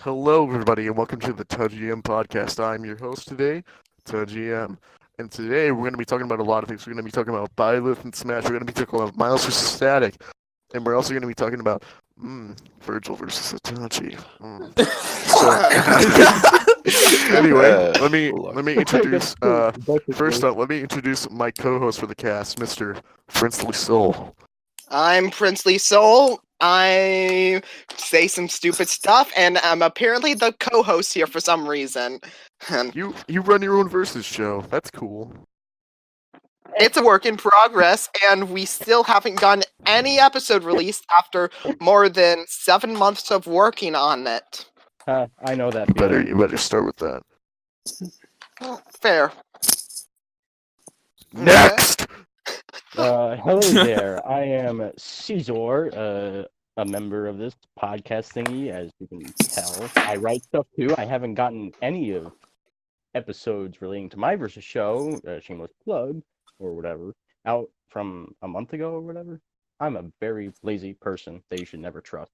Hello, everybody, and welcome to the TehGM Podcast. I'm your host today, TehGM. And today we're going to be talking about a lot of things. We're going to be talking about Byleth and Smash. We're going to be talking about Miles versus Static. And we're also going to be talking about Virgil versus Itachi. So, anyway, let me introduce. First up, let me introduce my co-host for the cast, Mr. Princely Soul. I'm Princely Soul. I say some stupid stuff, and I'm apparently the co-host here for some reason. You run your own versus show. That's cool. It's a work in progress, and we still haven't gotten any episode released after more than 7 months of working on it. I know that. You better start with that. Well, fair. Next! Hello there. I am Scizor, a member of this podcast thingy, as you can tell. I write stuff too. I haven't gotten any of episodes relating to my versus show, shameless plug, or whatever, out from a month ago or whatever. I'm a very lazy person that you should never trust.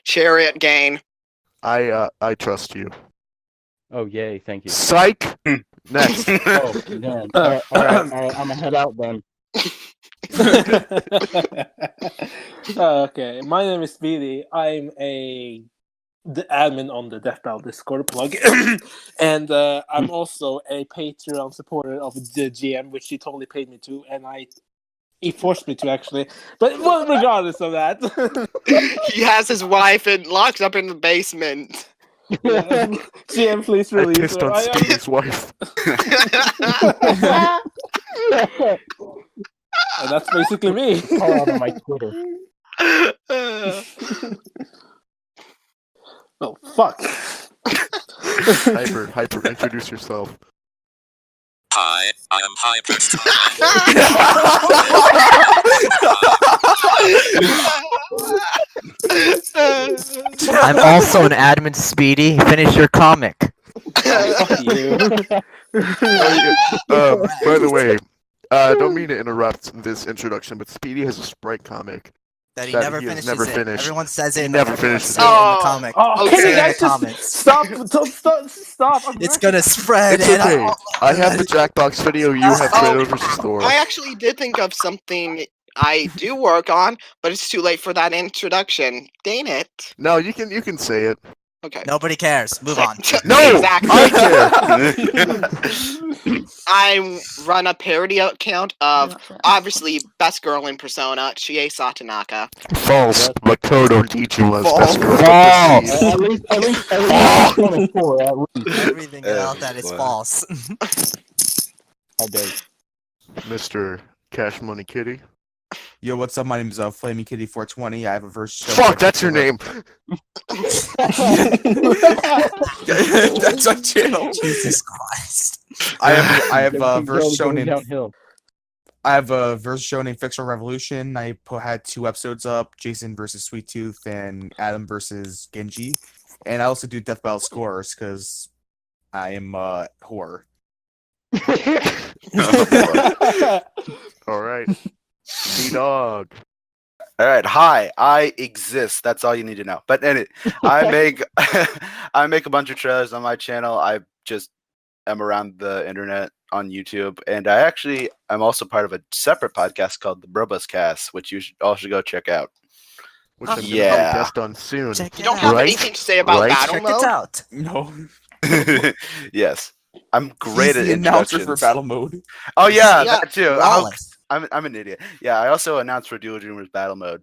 Chariot gain. I trust you. Oh, yay, thank you. Psych! Next. Oh, man. All right, I'm gonna head out then. Okay, my name is Speedy. I'm the admin on the Death Battle Discord plug, and I'm also a Patreon supporter of the GM, which he totally paid me to, and he forced me to actually. But well, regardless of that, He has his wife locked up in the basement. GM, please I release pissed her. on Speedy's wife. And that's basically me. Call out on my Twitter. Oh fuck! Hyper, introduce yourself. Hi, I am Hyperstarman. I'm also an admin, Speedy. Finish your comic. Fuck you. By the way, don't mean to interrupt this introduction, but Speedy has a Sprite comic That he that never he has finishes never it. finished. Everyone says it. He and never everyone finishes says it. in Oh, the comic. Oh, Okay. can you In guys the just comments. stop? It's gonna spread. It's and okay. I have the Jackbox video. You have Trade versus Thor. I actually did think of something I do work on, but it's too late for that introduction. Dang it. No, you can say it. Okay. Nobody cares. Move on. No, Exactly. I care. I run a parody account of obviously best girl in Persona, Chie Satonaka. False. Makoto Teacher was False. best girl. False. At least 24, at least. Everything about that is false. How dare you. Mr. Cash Money Kitty. Yo, what's up? My name is Flaming Kitty 420. I have a verse. Fuck, that's your name. That's our channel. Jesus Christ. I have a verse Going shown in. downhill. I have a verse shown in Fictional Revolution. I had 2 episodes up: Jason versus Sweet Tooth and Adam versus Genji. And I also do Death Battle scores because I am whore. All right. Zdogg. All right, hi, I exist. That's all you need to know. But I make I make a bunch of trailers on my channel. I just am around the internet on YouTube, and I'm also part of a separate podcast called the Brobus Cast, which you all should go check out. Which I'm going to Yeah. be guest on soon. Check You it don't out. have Right? anything to say about Right? battle Check mode? it out. No, Yes, I'm great he's at the announcer for introductions. battle mode. Oh yeah, Yeah, that too. Flawless. I'm an idiot. Yeah, I also announced for Dual Dreamers battle mode.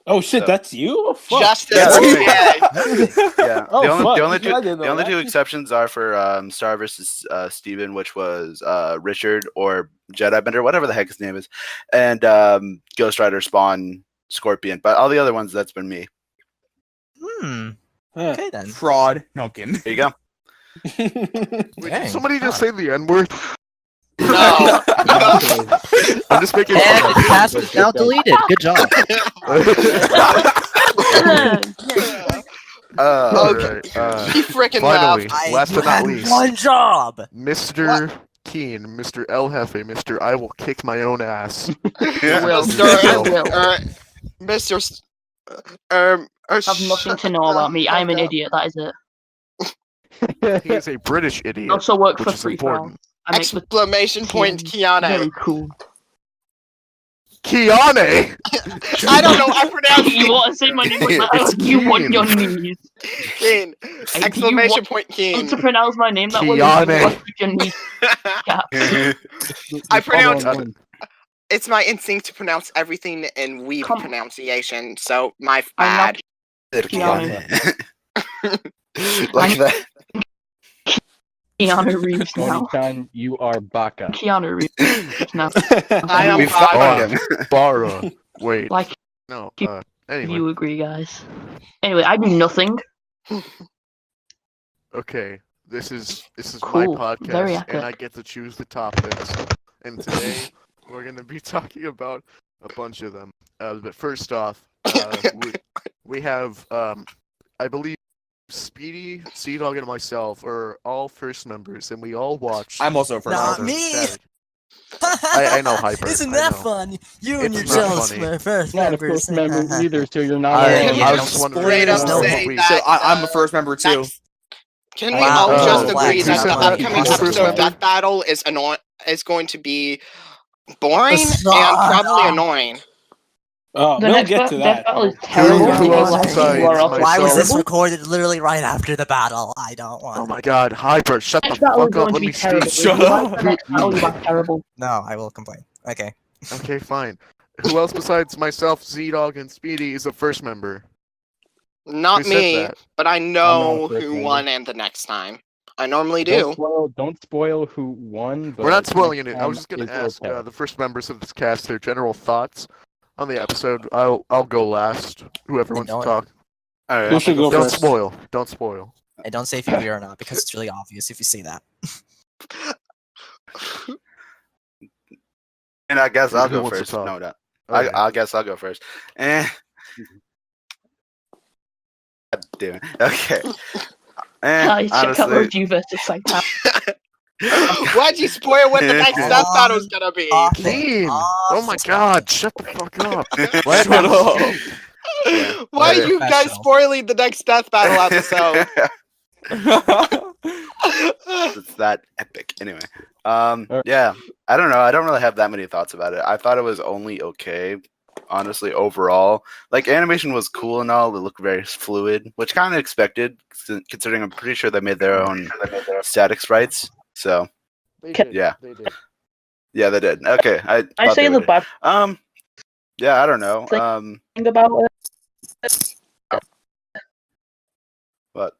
Oh shit, So- that's you? Oh, fuck. Justice. Yeah, that's me. Yeah. Yeah, Oh, fuck. the only I didn't know that. two exceptions are for Star versus Steven, which was Richard or Jedi Bender, whatever the heck his name is, and Ghost Rider Spawn Scorpion. But all the other ones, that's been me. Huh. Huh. Okay then. Fraud. No, I'm kidding. There you go. Wait, did Dang. somebody just say the N-word? No. I'm just making And fun. the cast is now deleted. Good job. Alright, He freaking finally, left. last You but not had least, one job. Mr. Keane, Mr. El Jefe, Mr. I will kick my own ass. Will, Mr. Mr. Or Have nothing shut to know the about me. I'm an fuck up. idiot. That is it. He is a British I idiot, also work which for is free for all. important. I make the Exclamation point, Kiane. very cool. Kiane! I don't know, I pronounced You it. want to say my name like that? It's You on Keane. your knees. Keane. Hey, do you Exclamation want- point, Want Keane. to pronounce my name that way? You Kiane. want with your knees. Cap. I pronounce- Hold on. It's my instinct to pronounce everything in weeb Come- pronunciation, so my I'm not bad. Kiane. Like that. Keanu Reeves now. Tony-chan, you are Baka. Keanu Reeves now. I am We Baka. found him. Bara. Wait. Like, No. if Anyway. you agree, guys. Anyway, I do nothing. Okay. This is Cool. my Very podcast, epic. and I get to choose the topics. And today we're gonna be talking about a bunch of them. But first off, we have I believe Speedy, Zdogg, and myself are all first members, and we all watched. I'm also a first Not member. me. Static. I know, Hyper. Isn't I that know. fun? You and your It's not jealous funny. first Not a members. first member either, so you're not. I- allowed. yeah, I don't was just wondering. Straight up No. say we- that. So I'm a first member too. Next- Can we Wow. all just Oh, agree wait, that who the said that? upcoming Who's first episode member? Death Battle is going to be boring and Stop. probably annoying? Oh, The we'll next get to Death that. Battle is terrible. Who else because besides people are also Why was this terrible. recorded literally right after the battle? I don't want. Oh my God, Hyper! Shut the Next battle is fuck up. going to Let be me terrible. speak. Shut If you like up. the next battle, you are terrible. No, I will complain. Okay. Okay, fine. Who else besides myself, Zdogg, and Speedy is a first member? Not Who said me, that? but I know I'm not a first who member. won and the next time. I normally Don't do. spoil who won. But We're not spoiling next it. I was time just gonna is ask okay. the first members of this cast their general thoughts on the episode. I'll go last. Whoever wants to don't- talk. All Who right. should go Don't first? spoil. Don't spoil. And don't say if you agree or not, because it's really obvious if you say that. And I guess I'll Who go wants to first. talk? No, no. Okay. I guess I'll go first. God damn it. Okay. Guys, check out Honestly, Review versus Psychopath. Why'd you spoil what the next Death Battle's gonna be? Keane! Oh my God! Shut the fuck up! Shut up. Why are you guys Professional. spoiling the next Death Battle episode? it's that epic. Anyway, yeah, I don't know. I don't really have that many thoughts about it. I thought it was only okay, honestly. Overall, like animation was cool and all. It looked very fluid, which kind of expected, considering I'm pretty sure they made their own static sprites. So They Ca- did. Yeah. They did. yeah, they did. Okay, I thought say they the did. bad Yeah, I don't know. Like- thing about it. But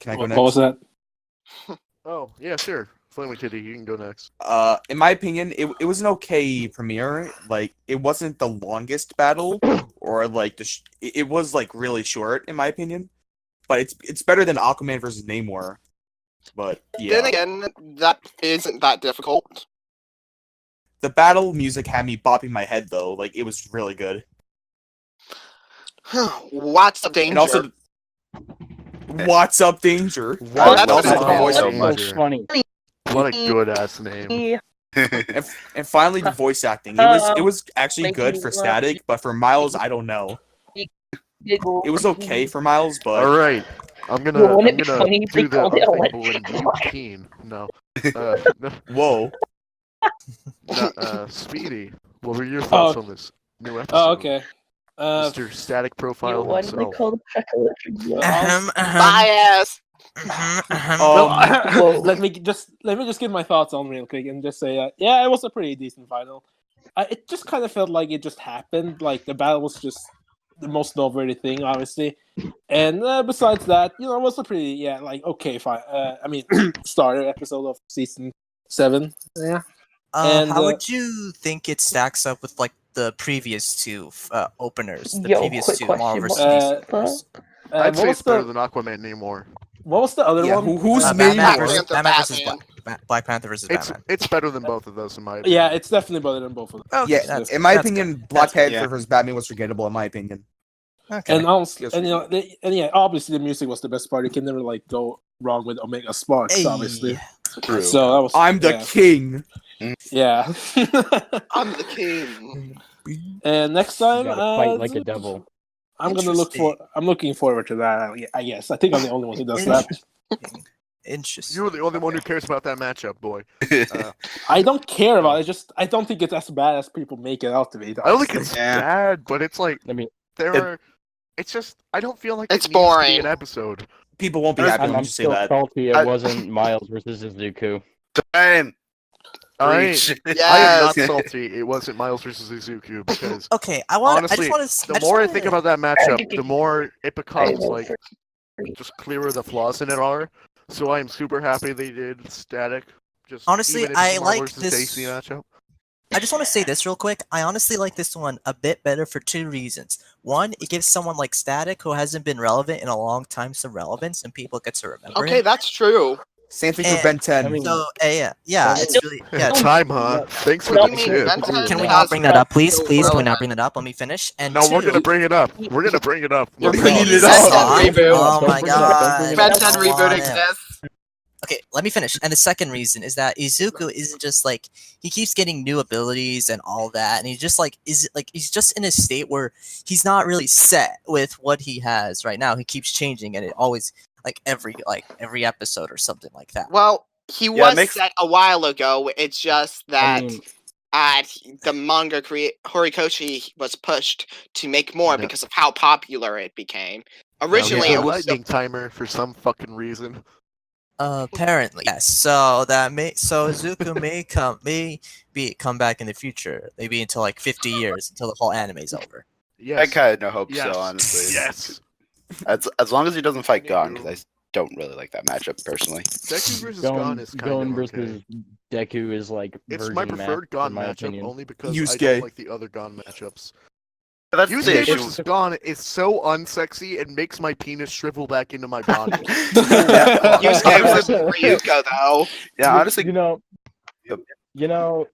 Can I go What next? was that? Oh yeah, sure. Flaming Kitty, you can go next. In my opinion, it was an okay premiere. Like, it wasn't the longest battle, or like it was like really short, in my opinion. But it's better than Aquaman versus Namor. But yeah, Then again, that isn't that difficult. the battle music had me bopping my head though. Like, it was really good. What's the danger? And also, what's up, Danger? Oh, that's also what the it's voice called. acting. So funny. What a good ass name. And finally, the voice acting. It was actually good for Static, but for Miles, I don't know. It was okay for Miles, but All right, I'm gonna Well, wouldn't it be funny if they do the called it unthinkable electric and light? Keane. No, whoa. Speedy. What were your thoughts Oh. on this new episode? Oh, okay. Mr. Static Profile Why do they himself. call the track electric light? Bias. Well, let me just give my thoughts on real quick and just say, yeah, it was a pretty decent final. It just kind of felt like it just happened. Like the battle was just the most noteworthy thing, obviously. And besides that, it was a pretty okay fine. Starter episode of season 7. Yeah. And, How would you think it stacks up with like the previous two openers? The Yo, previous quick two question, Marvel versus what- DC openers? I'd what say was it's better the than Aquaman anymore. what was the other Yeah, one? who's Batman Namor? versus Panther, Batman versus Batman. Black Panther versus It's Batman. it's better than both of those in my opinion. Yeah, it's definitely better than both of them. Okay, Yeah, that's- in my that's opinion, good. Black That's good. Panther versus Batman was forgettable. In my opinion, Okay. And also, Yes, and yeah, obviously the music was the best part. You can never go wrong with Omega Sparks, Hey. obviously. True. So that was I'm the yeah. king. Yeah. I'm the king. And next You time, gotta fight like a devil. I'm looking forward to that. I guess. I think I'm the only one who does that. Interesting. You're the only one who cares about that matchup, boy. I don't care about it. I don't think it's as bad as people make it out to be. I don't think honestly. it's bad, but it's like I mean, it's just I don't feel like It's it needs to be boring. an episode. People won't be happy when I'm you say still that. salty. It I- wasn't Miles versus Izuku. Same. I Preach. am not Yes. salty. It wasn't Miles versus Izuku because Okay, honestly, the more I think about that matchup, I- the more it becomes I- like just clearer the flaws in it are. So I am super happy they did Static. Just Honestly, even if it's I a like versus this- Daisy matchup. I just want to say this real quick. I honestly like this one a bit better for two reasons. One, it gives someone like Static, who hasn't been relevant in a long time, some relevance, and people get to remember Okay, him. that's true. Same thing And- for Ben 10. I mean, So, yeah, it's really, yeah. Time, huh? Thanks for What the do you mean, tip. Ben 10 Can we has not bring that up, please? no Please, can we not relevance. bring that up? Let me finish. And No, two, we're gonna bring it up. We're gonna bring it up. We're Look, bringing it Ben up. 10 reboot. Oh Don't my bring it up, don't god. bring it Ben up. 10 I reboot want it. exists. Okay, let me finish. And the second reason is that Izuku isn't just like he keeps getting new abilities and all that, and he's just like he's just in a state where he's not really set with what he has right now. He keeps changing, and it always every episode or something like that. Well, he Yeah, it was makes- set a while ago. It's just that I mean, the manga Horikoshi was pushed to make more Yeah. because of how popular it became. Originally, yeah, it was lightning timer for some fucking reason. Apparently, yes. So Izuku may come back in the future, maybe until like 50 years until the whole anime's over. Yes. I kind of no hope Yes. so, honestly. Yes. As long as he doesn't fight Gon, because I don't really like that matchup personally. Deku versus Gon is kind Gon of versus okay. Deku is like It's my virgin preferred match, Gon in my matchup opinion. only because I Yusuke. don't like the other Gon matchups. That's the Yusuke issue. versus Gon is so unsexy it makes my penis shrivel back into my body. Yusuke versus Ryuko, though. Yeah, honestly, you know, Yep. you know,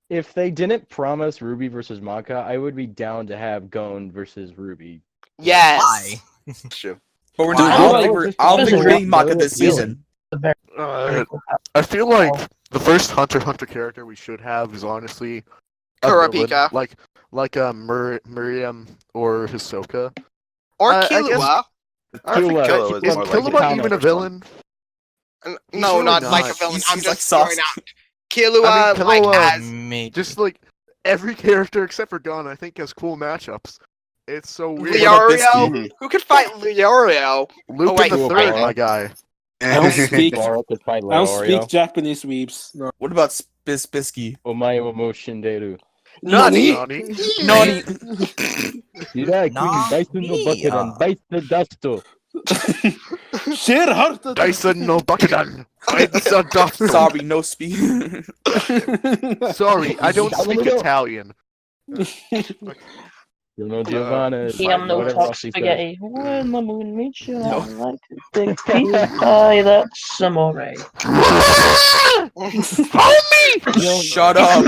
if they didn't promise Ruby versus Maka, I would be down to have Gon versus Ruby. Yes. Why? it's true. But we're Wow. not. I don't think we're getting Maka this season. I feel like the first Hunter x Hunter character we should have is honestly a Kurapika. villain, like Miriam or Hisoka. Or I guess- Killua. I think Killua. Killua is Is more Killua likely. even a villain? No, really not not. like a villain. He's I'm like just soft. throwing out Killua, I mean, like Killua- as Maybe. Just like every character except for Gon, I think has cool matchups. It's so weird. Leorio. Who could fight Leorio? Luke wait, in the wait. third, my guy. I don't speak. Laurel could fight I don't speak Leorio. Japanese weebs. No. What about Bisky? Omae wa mo shinderu. Nani? Nani? Nani? Hirai Nani? Baisun no Bakudan, Bite the Dusto. Share heart. Dyson no Bakudan. It's a dust. Sorry, no speed. Sorry, I don't speak Italian. You know Giovanna. I'm no whatever top else he says. spaghetti. When the moon meets you, No. I like to dig deep. Aye, that's amore. Homie! Shut up.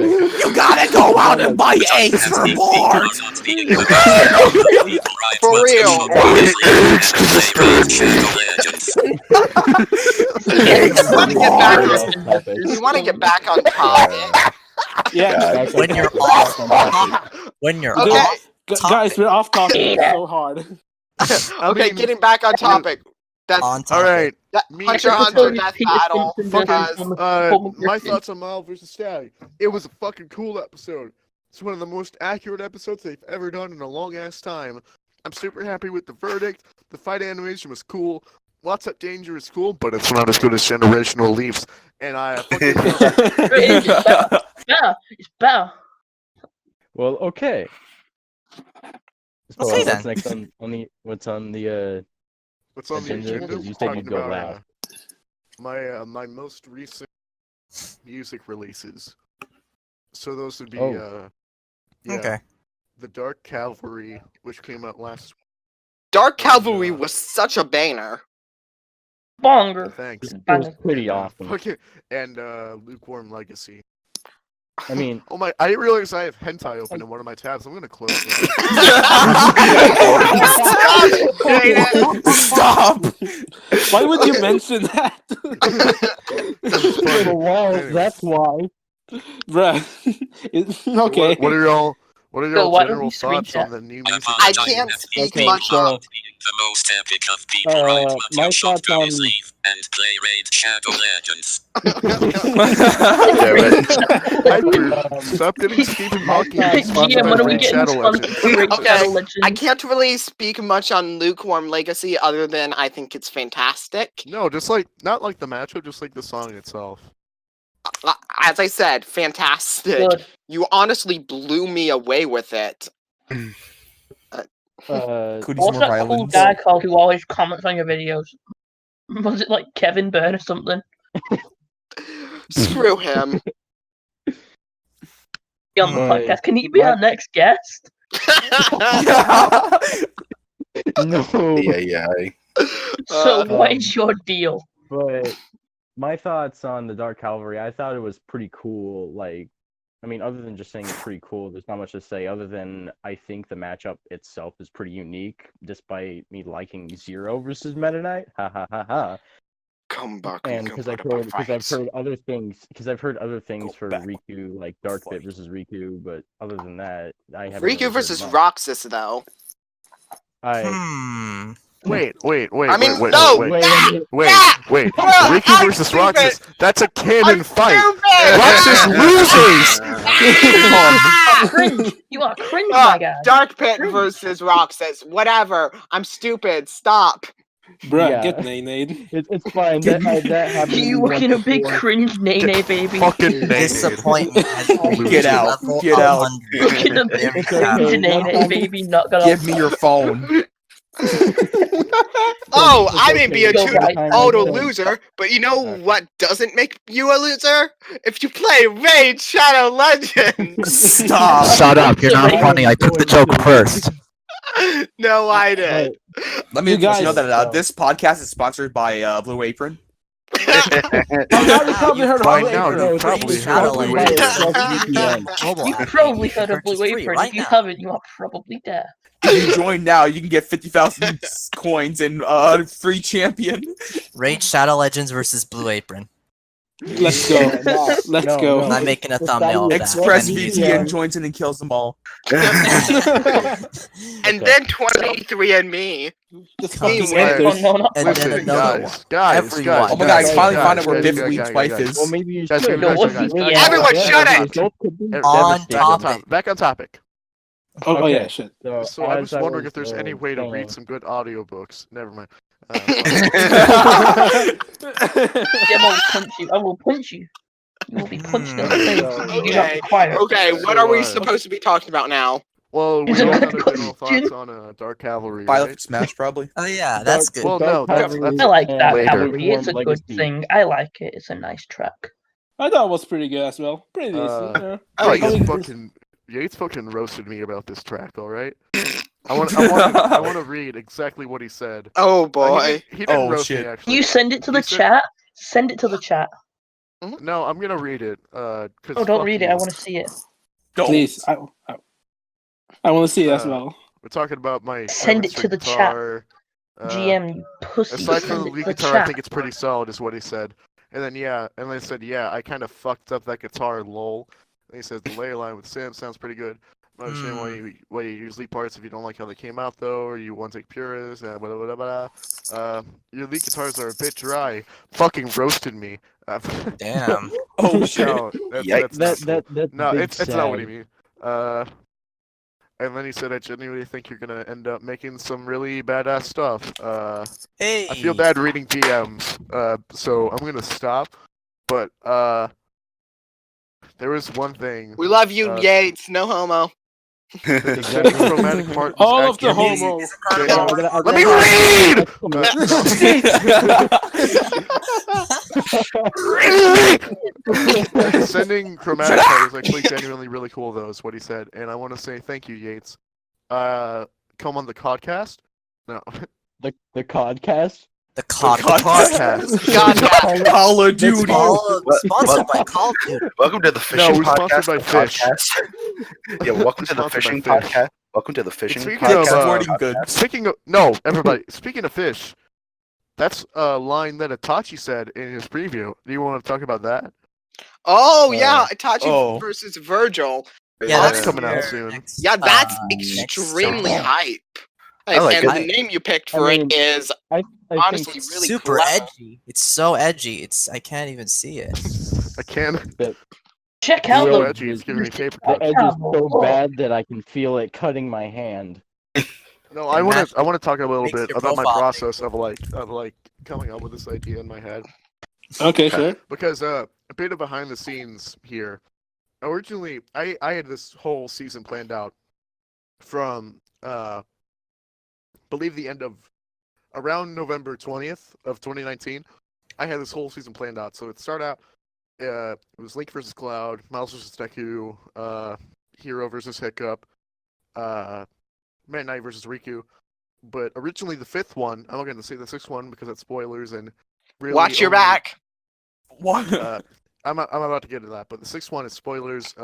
You gotta go out and buy eggs for more. For real. You want to get back on topic. Yeah. When you're off topic, when you're Okay. off Guys, we're off topic so hard. Okay, getting back on topic. That's on topic. All right, that me- Hunter x Hunter Death Battle. Because my thoughts on Miles versus Static. It was a fucking cool episode. It's one of the most accurate episodes they've ever done in a long ass time. I'm super happy with the verdict. The fight animation was cool. Lots of danger is cool, but it's not as good as Generational Leaps. And I fucking It's better. Well, okay. So Okay, what's then. next what's on the what's on the Agenda, agenda? 'cause you said Talking you'd go about, my most recent music releases. So those would be Oh. Okay. The Dark Cavalry, which came out last. Dark Cavalry was such a banger. Bonger. Thanks. it was pretty awesome. Okay, and Lukewarm Legacy. I mean, Oh my! I didn't realize I have hentai open in one of my tabs. I'm gonna close that. Stop! Why would you mention that? well, Anyways. that's why. Bruh. Okay. What are y'all? What are So y'all why don't general we thoughts screenshot? on the new music? I can't speak Okay, much so- on. The most epic of people write what my you should thoughts do on- is leave and play Raid Shadow Legends. Hyper, stop getting Stephen Hawking sponsored GM, by when are we Raid getting Shadow sponsored Legends. for Raid Okay, Shadow Legends? I can't really speak much on Lukewarm Legacy other than I think it's fantastic. No, just like not like the matchup, just like the song itself. As I said, fantastic. Good. You honestly blew me away with it. Could use What's more that cool violence. guy called who always comments on your videos? Was it like Kevin Byrne or something? Screw him. Be on the Right. podcast. Can he be our next guest? No. Yeah. So what is your deal? But my thoughts on the Dark Cavalry, I thought it was pretty cool. Like, I mean, other than just saying it's pretty cool, there's not much to say. Other than I think the matchup itself is pretty unique, despite me liking Zero versus Meta Knight. Ha ha ha ha. Come back And go because put up our I've fights. heard other things, for back. Riku, like Dark Bit versus Riku. But other than that, I haven't. Riku really versus heard much. Roxas, though. Wait. I mean, wait, no! wait, Ah! wait, Ah! wait. Bro, Riku I'm versus stupid! Roxas. That's a canon I'm fight. stupid! Roxas loses. Ah! Cringe! You are cringe, Ah, my guy. Dark Pit Cringe. versus Roxas. Whatever. I'm stupid. Stop. Bruh, Yeah. get Nade. It's fine. That happened. You looking a big cringe, Nene, baby. Fucking name. Disappointment has reached Get a out. level Get out. 100. Looking a big Very It's cringe, okay. Nene, baby. Not gonna. Give me your phone. Oh, It's I may be a okay. Go right. total Okay. loser, but you know what doesn't make you a loser? If you play Raid Shadow Legends. Stop. Shut up, you're not funny. I took the joke first. No, I did. Let me You let you know guys- that this podcast is sponsored by Blue Apron. You probably heard By of now, Blue you Apron. probably Shadow have Blue Legends. Apron. Mobile You app, probably baby. heard of Purchase Blue free Apron. right If you now. haven't, you are probably dead. If you join now, you can get 50,000 coins and free champion. Raid Shadow Legends versus Blue Apron. Let's go. Let's No, go. no. I'm making a It's thumbnail of not that. Express And he's- VPN joins in and kills them all. And then 23andMe. Just Come fucking on. end Oh this. no, not And Listen, then another guys, Everyone. Oh my god, I finally found out where guys, Viv guys, Lee's wife guys. is. Well, maybe you Guys, should. guys, No, guys, yeah. guys. Everyone shut it! Results could be On devastating. topic. Back on topic. Oh Okay. yeah, shit. So I as was wondering if there's was, any way to saying- read some good audiobooks. Never mind. Yeah, I will punch you. I will punch you. You will be punched in the face. You do not Okay. require. Okay, what So, are we uh, supposed to be talking about now? Well, we Is it all a had good our general question? thoughts on Dark Cavalry, Byleth right? Smash, probably. Oh yeah, that's good. Well, no, that's- I like and that Later. cavalry. It's a Lukewarm good Legacy. thing. I like it. It's a nice track. I thought it was pretty good as well. Pretty decent. Yeah. I like Yates fucking roasted me about this track. All right. I want to read exactly what he said. Oh boy. He didn't Oh, roast shit. me actually. You send it to the He said- chat. Send it to the chat. No, I'm gonna read it. 'Cause Oh, don't fuck read it. you. I want to see it. Don't. Please, I want to see it as Uh, well. We're talking about my Send it to 7-string the chat. guitar. GM, you pussy. Aside Send from the it lead to the guitar, I chat. think it's pretty solid, is what he said. And then I said, I kind of fucked up that guitar, lol. And he says the lay line with Sam sounds pretty good. I understand why you use lead parts if you don't like how they came out though, or you want to take purists, blah blah blah blah. Your lead guitars are a bit dry. Fucking roasted me. Damn. Oh shit. No, Yikes. that's not cool. That's No, big it's not what he sad. mean. And then he said, I genuinely think you're gonna end up making some really badass stuff. Hey. I feel bad reading DMs, so I'm gonna stop. But there was one thing. We love you, Uh, Yates. No homo. The semi-chromatic part was All of the actually- homos. Let me read! The sending chromatic part was actually genuinely really cool, though, is what he said. And I want to say thank you, Yates. Come on the podcast? No. The Codcast. The COD podcast. God, yeah. Call of Duty. Sponsored by Call of Duty. Welcome to the fishing we're sponsored podcast. by Fish. Yeah, welcome to the Sponsored by fishing Fish. podcast. Welcome to the fishing Speaking podcast. of, Supporting good. Speaking of no, everybody. Speaking of fish, that's a line that Itachi said in his preview. Do you want to talk about that? Oh yeah, Itachi oh. versus Virgil. Yeah, That's that's coming out your soon. next, Yeah, that's next extremely song. hype. I like and it. the name you picked for I mean, it is I honestly think really Super clever. edgy. It's so edgy. I can't even see it. I can't. Check out So Real- edgy. It's giving me paper the cuts. edge is so bad that I can feel it cutting my hand. No, I want to talk a little Makes bit your about my profile process of coming up with this idea in my head. Okay, sure. Because a bit of behind the scenes here. Originally, I had this whole season planned out from believe the end of around November 20th of 2019. I had this whole season planned out. So it started out it was Link versus Cloud, Miles versus Deku, Hero versus Hiccup, Meta Knight versus Riku. But originally the fifth one, I'm not going to say the sixth one because that's spoilers and really Watch your only- back. What? I'm about to get into that, but the sixth one is spoilers.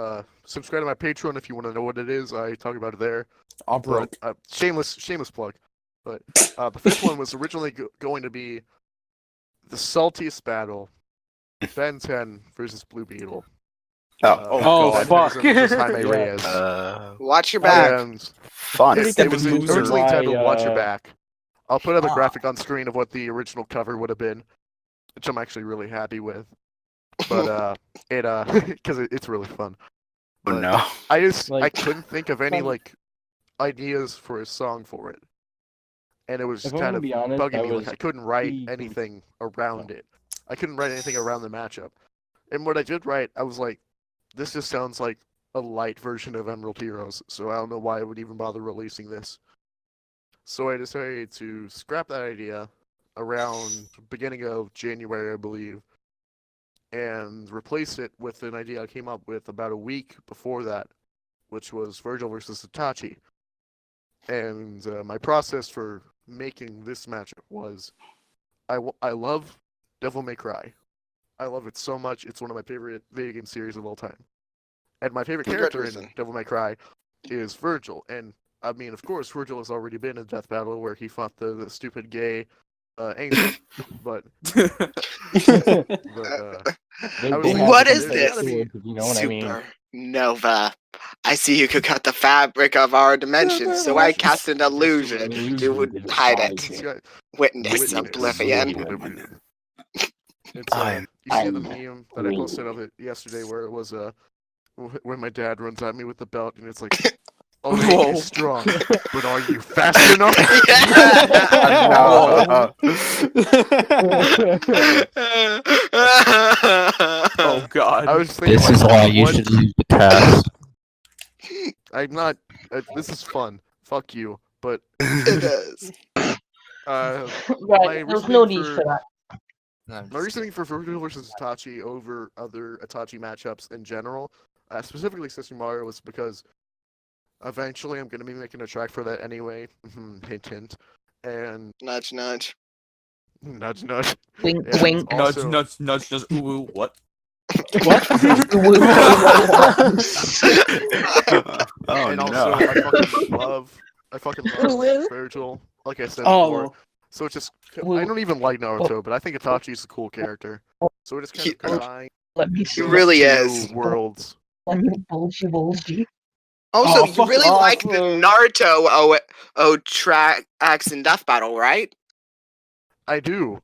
Subscribe to my Patreon if you want to know what it is. I talk about it there. I'm broke. But, shameless plug. But the fifth one was originally going to be the saltiest battle: Ben 10 versus Blue Beetle. Oh, Ben fuck. 10 versus Jaime Reyes. Watch your back. And Fun. Pretty good. it was loser. originally titled "Watch Your Why, Back." I'll put up a Ah. graphic on screen of what the original cover would have been, which I'm actually really happy with. But because it's really fun. Oh But no. I Like- couldn't think of any Well- ideas for a song for it, and it was If I'm kind gonna of be honest, bugging that me. was Like I couldn't write the- anything around it. I couldn't write anything around the matchup. And what I did write, I was like, this just sounds like a light version of Emerald Heroes. So I don't know why I would even bother releasing this. So I decided to scrap that idea around beginning of January, I believe, and replace it with an idea I came up with about a week before that, which was Virgil versus Itachi. And my process for making this matchup was, I love Devil May Cry. I love it so much. It's one of my favorite video game series of all time. And my favorite character in Congratulations. Devil May Cry is Virgil. And I mean, of course, Virgil has already been in Death Battle where he fought the stupid gay angel. But They- I was they like, have What to is do this? swords, if you know what I mean? Supernova. I see you could cut the fabric of our dimensions, so I cast an illusion to hide it. he's got Witness oblivion. It's, I'm- you see the meme that I posted of it yesterday where it was when my dad runs at me with the belt and it's like, oh, Whoa. you're strong, but are you fast enough? Oh God. I was thinking, This is like, why you what- should leave the cast. I'm not. This is fun. Fuck you. But It is. my Right, there's no reasoning need for that. my reasoning for Virgil versus Itachi over other Itachi matchups in general, specifically Sister Mario, was because eventually I'm going to be making a track for that anyway. Hint, hint. And Nudge, nudge. nudge, nudge. Wink, And wink. Nudge, also- nudge, nudge, nudge. Ooh, ooh, what? What? Oh and also, no. I fucking love Virgil, like I said Oh. before. So it's just, I don't even like Naruto, but I think Itachi's a cool character. So it just kind of combine Let me He see. really two is. worlds. Let me bulgy. Also, Oh, you fuck really off, like the bro. Naruto tracks in Death Battle, right? I do.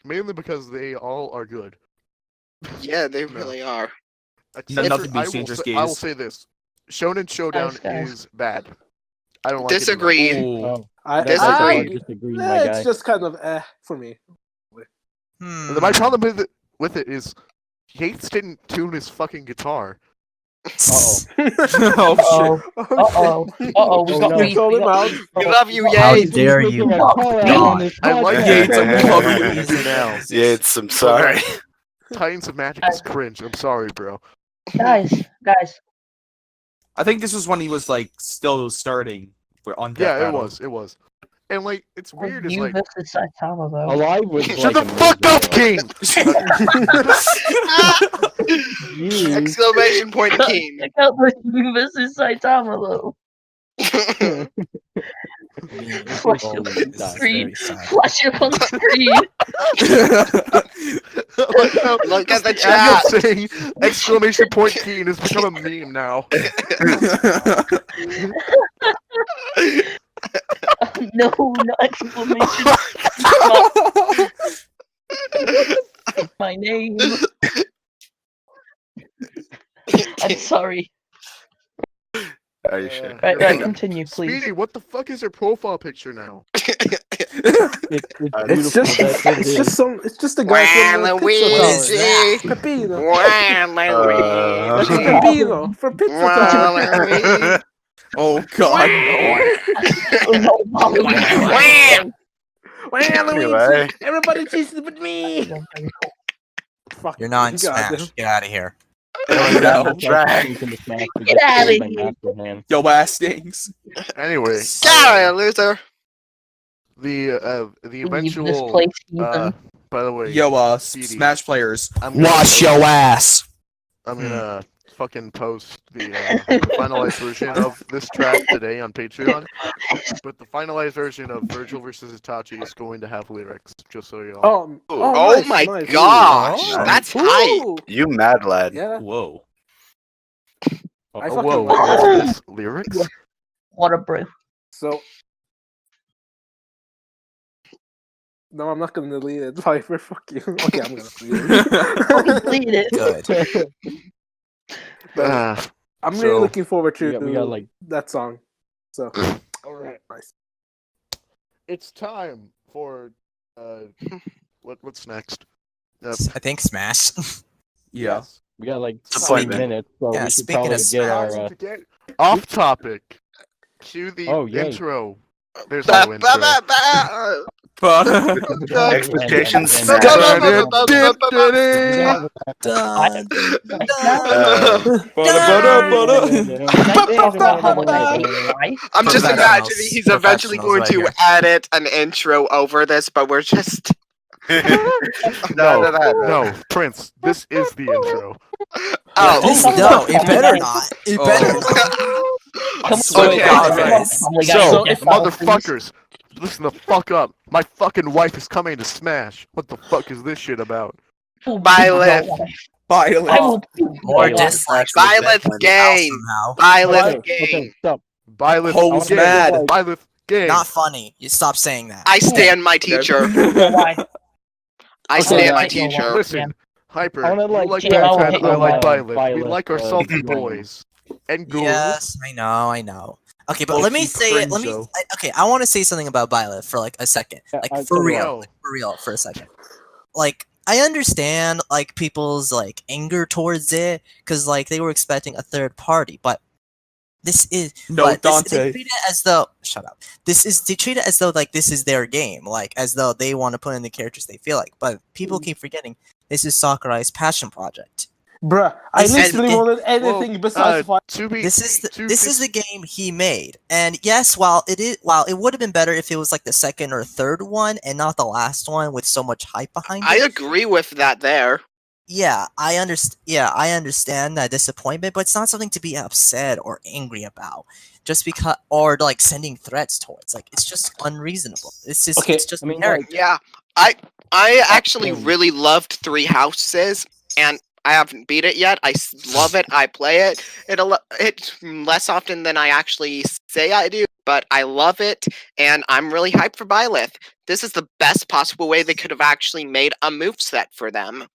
Mainly because they all are good. Yeah, they No. really are. Except nothing for- beats Dangerous I will Gaze. say this: Shonen Showdown Guys. is bad. I don't like Disagreed. Ooh. Oh, I that's Disagree. I I- disagree, my guy. It's just kind of for me. Hmm. My problem with it is Yates didn't tune his fucking guitar. Oh Uh-oh. Uh-oh. Uh-oh. We Oh, got no. beef. Call him out. We love you, How Yates. dare you Making a mock call out God. on this I like podcast. Yates, I'm covered with Easy now. Yates, I'm sorry. Titans of Magic is cringe. I'm sorry, bro. Guys. I think this was when he was like still starting. We're on Death Yeah, Battle. it was. And like, it's weird. It's You like, versus Saitama though. Alive was shut like the fuck up, Keane. Jeez. Exclamation point, Keane. I can't believe you versus Saitama though. Flash Oh, up on that's the screen. very sad. Flash up on the screen. Look at the I'm chat. saying exclamation point Keane has become a meme now. No, not exclamation. My name. I'm sorry. Are you sure? Right, continue, please. Speedy, what the fuck is your profile picture now? It's just a guy from the Waluigi. Pizza Tower. Pepino. Waluigi. Pepino for Pizza Tower. Waluigi. Oh god, no. Anyway. Everybody chases with me. Fuck, You're not in you got Smash. this. Get out of here. No. Get out of here. Yo, ass stings. Anyway, Sorry, loser. the Leave eventual. this place, Ethan. By the way, Yo, Speedy. Smash players. I'm gonna post- ass. I'm gonna fucking post the finalized version of this track today on Patreon. But the finalized version of Virgil versus Itachi is going to have lyrics, just so you all. Oh nice, my nice. gosh, Ooh. that's hype. Ooh. You mad lad. Yeah. Whoa. I Oh, fucking whoa, love what's that. this? Lyrics? What a brew. So. No, I'm not gonna delete it. Viper, fuck you. Okay, I'm gonna delete it. Delete it. Good. But I'm really So, looking forward to we got like that song. So, Alright. nice. It's time for what's next? I think Smash. Yeah. Yes. we got like 3 Disappointment. minutes, so Yeah, we should speaking probably of get Time our. to get off topic. Cue the Oh, yay. intro. There's Ba- no ba- intro. ba- ba- Expectations And- set. Dun, I'm just Professionals. imagining he's eventually going to Professionals right edit an intro over this, but we're just. No, no, Prince. This is the intro. Oh, Please no, it better not. It better not. Come swear on, to Okay, God, okay. guys. Family Guy, So, get that, please. motherfuckers, listen the fuck up. My fucking wife is coming to Smash. What the fuck is this shit about? Byleth. I will More Byleth. dislikes. Byleth game. Somehow. Byleth Okay, game. stop. Byleth Home's game. mad. Byleth game. Not funny. You stop saying that. I stand my teacher. Why? I Okay, stand my yeah. teacher. Listen, Hyper, I wanna, you like, like check out Batman, I like Byleth, Byleth. We like our salty Byleth. boys. And girls. Yes, I know. Okay, but Oh, let me keep say it. Frenzo. Okay, I want to say something about Byleth for like a second. Yeah, Like I- for I real. know. Like, for real for a second. Like I understand like people's like anger towards it because like they were expecting a third party, but this is No, but this- Dante. they treat it as though shut up. They treat it as though like this is their game, like as though they want to put in the characters they feel like. But people keep forgetting this is Sakurai's passion project. Bruh, I This is- literally wanted anything besides fight. This is the game he made, and yes, while it would have been better if it was like the second or third one and not the last one with so much hype behind I it. agree with that there. Yeah, I understand. Yeah, I understand that disappointment, but it's not something to be upset or angry about. Just because, or like sending threats towards, like it's just unreasonable. It's just, Okay, it's just I mean, character. Yeah, I actually really loved Three Houses, and I haven't beat it yet. I love it. I play it. It less often than I actually say I do, but I love it, and I'm really hyped for Byleth. This is the best possible way they could have actually made a moveset for them.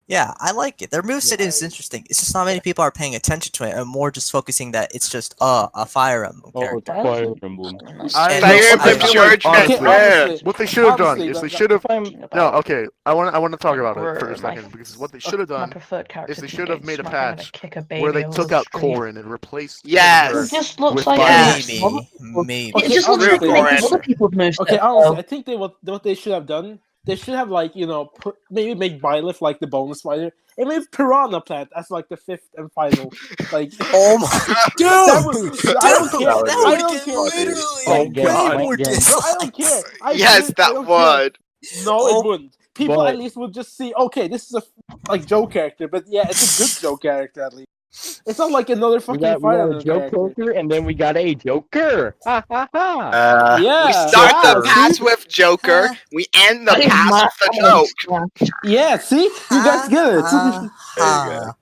Yeah, I like it. Their moveset is interesting. It's just not many people are paying attention to it, and more just focusing that it's just a Fire Emblem Oh, it's character. Fire Emblem. I Fire know- Emblem I feel Church like, is honestly, red. what they should have done Honestly, is they that- should have. I'm- No, okay. I want to talk about it Or, for a like, second because what they should have My done preferred character is they to should have get made a smacked, I'm gonna patch kick a baby where they over took the out screen. Corrin and replaced Yes. It just looks with like Byleth. Maybe. it Okay, just looks honestly, like Corrin. other people's moves. Okay, honestly, I think what they should have done they should have like maybe make Byleth like the bonus fighter, and maybe Piranha Plant as like the 5th and final. Like, Oh my that dude! was, I don't care. That I would don't get care. literally Oh, way God. more Bro, I don't care. dislikes. Yes, that would. No, Oh, it wouldn't. People but- at least would just see, okay, this is a like Joe character, but yeah, it's a good Joe character at least. It's not like another We fucking got Fire a Emblem joke character. character, and then we got a Joker. Ha ha ha. Yeah, We start the Joker. pass with Joker. We end the That is pass my with the joke. Smash. Yeah, see, you guys get it. Ah,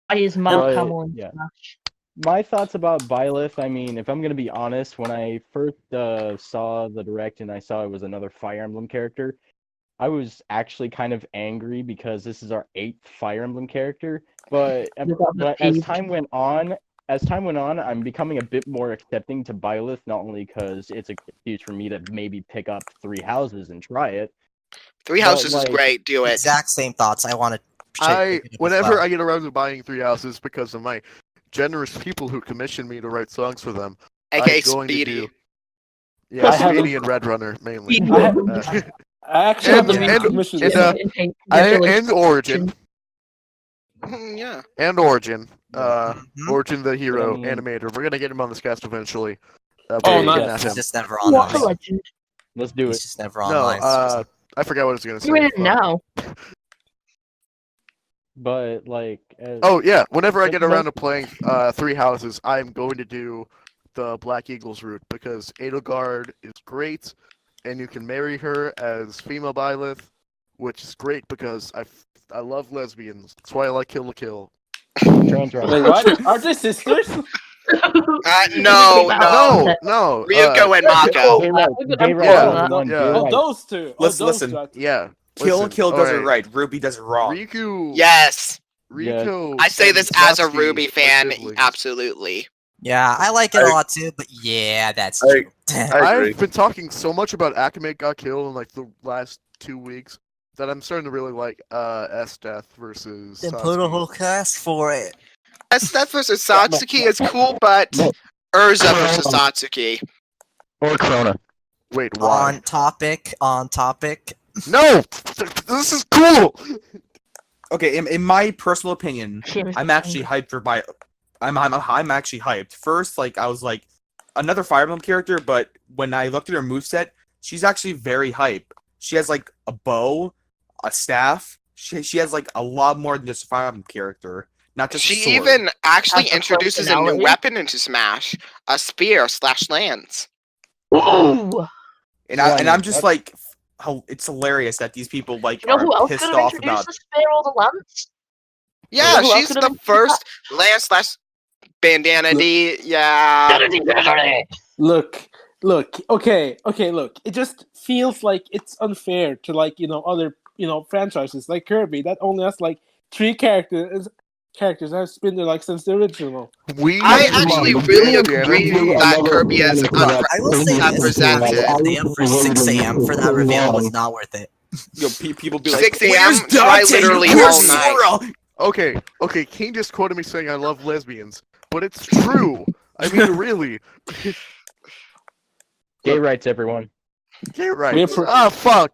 That is my But, Camel and yeah. Smash. My thoughts about Byleth, I mean, if I'm going to be honest, when I first saw the direct and I saw it was another Fire Emblem character, I was actually kind of angry because this is our 8th Fire Emblem character. But, You got the but as peeve. time went on, I'm becoming a bit more accepting to Byleth, not only because it's an excuse for me to maybe pick up 3 houses and try it. Three But, Houses is like, great. Do it. exact same thoughts. I want to. Whenever I get around to buying 3 houses because of my generous people who commission me to write songs for them, AKA I'm going to Speedy. do. Yeah, I have Speedy and Red Runner mainly. Speedy. I actually have the And- commission. and, and Origin. Yeah. And Origin. Mhm. Origin the hero Um, animator. We're gonna get him on this cast eventually. Oh, we're nice. getting at He's him. just never What a online. legend. Let's do He's it. just never No, online. I forgot what I was gonna say. You're in it Fuck. now. But, like... Oh yeah, whenever I get That's around to playing 3 houses, I'm going to do the Black Eagles route because Edelgard is great, and you can marry her as female Byleth, which is great because I love lesbians. That's why I like Kill la Kill. Trans Wait, what? Are they sisters? No. No. Ryuko and Mako. Yeah. Oh, those two. Listen. Yeah. Kill listen, Kill does it alright. right. Ruby does it wrong. Riku. Yes. Riku. I say and this as a Satsuki Ruby are fan. siblings. Absolutely. Yeah, I like it a lot too, but yeah, that's I- true. I agree. I've been talking so much about Akame got killed in like the last 2 weeks that I'm starting to really like S-Death versus Then put a Satsuki. whole cast for it. Death versus Satsuki is cool, but Urza versus Satsuki. Or Krona. Wait, why? On topic. No! This is cool! Okay, in my personal opinion, Cheers. I'm actually hyped for I'm actually hyped. First, like I was like another Fire Emblem character, but when I looked at her moveset, she's actually very hype. She has like a bow, a staff. She has like a lot more than just a Fire Emblem character. Not just a She sword. even actually Has a introduces a new personality? weapon into Smash, a spear / lance. Ooh. And Yeah, I'm just that's- like, it's hilarious that these people like You know who are else pissed could have off introduced about. the spear or the lance? Yeah, Who else she's could've the introduced first lance / bandana D. Yeah. Look. Okay. Look. It just feels like it's unfair to other franchises like Kirby that only has like 3 characters that have been there like since the original. I actually really agree that Kirby is I will say this: unrepresented. staying up for 6 a.m. for that reveal was not worth it. You know, people be like, 6 a.m. "Where's Try Dante? literally Where's all night." Sora?" Okay, Keane just quoted me saying I love lesbians, but it's true. I mean, really. Gay rights, everyone. Get right. We're pro- Fuck.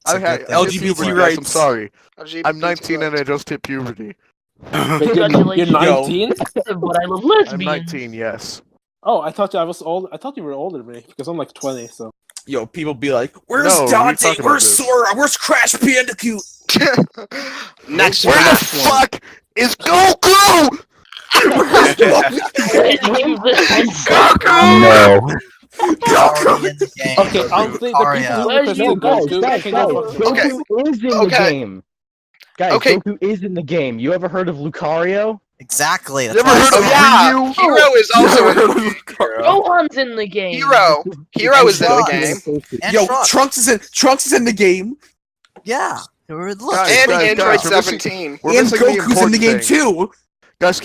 It's a I had good thing. LGBT puberty, guys, I'm rights. sorry. LGBT I'm 19 and I just hit puberty. Wait, you're Congratulations. 19? But I love I'm lesbians. 19, yes. Oh, I thought I was old. I thought you were older than me because I'm like 20. So Yo, people be like, "Where's No, we Dante? talked about Where's this. Sora? Where's Crash Bandicoot?" Next Where the round. fuck is Goku? No. Already in the game. okay, I'll think the Lucario. people who Where's requested you? Goku Guys, can go fuck themselves. Okay. Goku is in the Okay. game. Guys, Okay. Goku is in the game. You ever heard of Lucario? Exactly. You That's ever why heard I of said- Ryu? Hero is also in the Gohan's in the game. Hero is in the game. And Yo, Trunks. Trunks is in the game, Yeah. Look. Guys, And guys, Android guys, we're missing- 17. We're and missing the Goku's in the important game thing. too. Guys.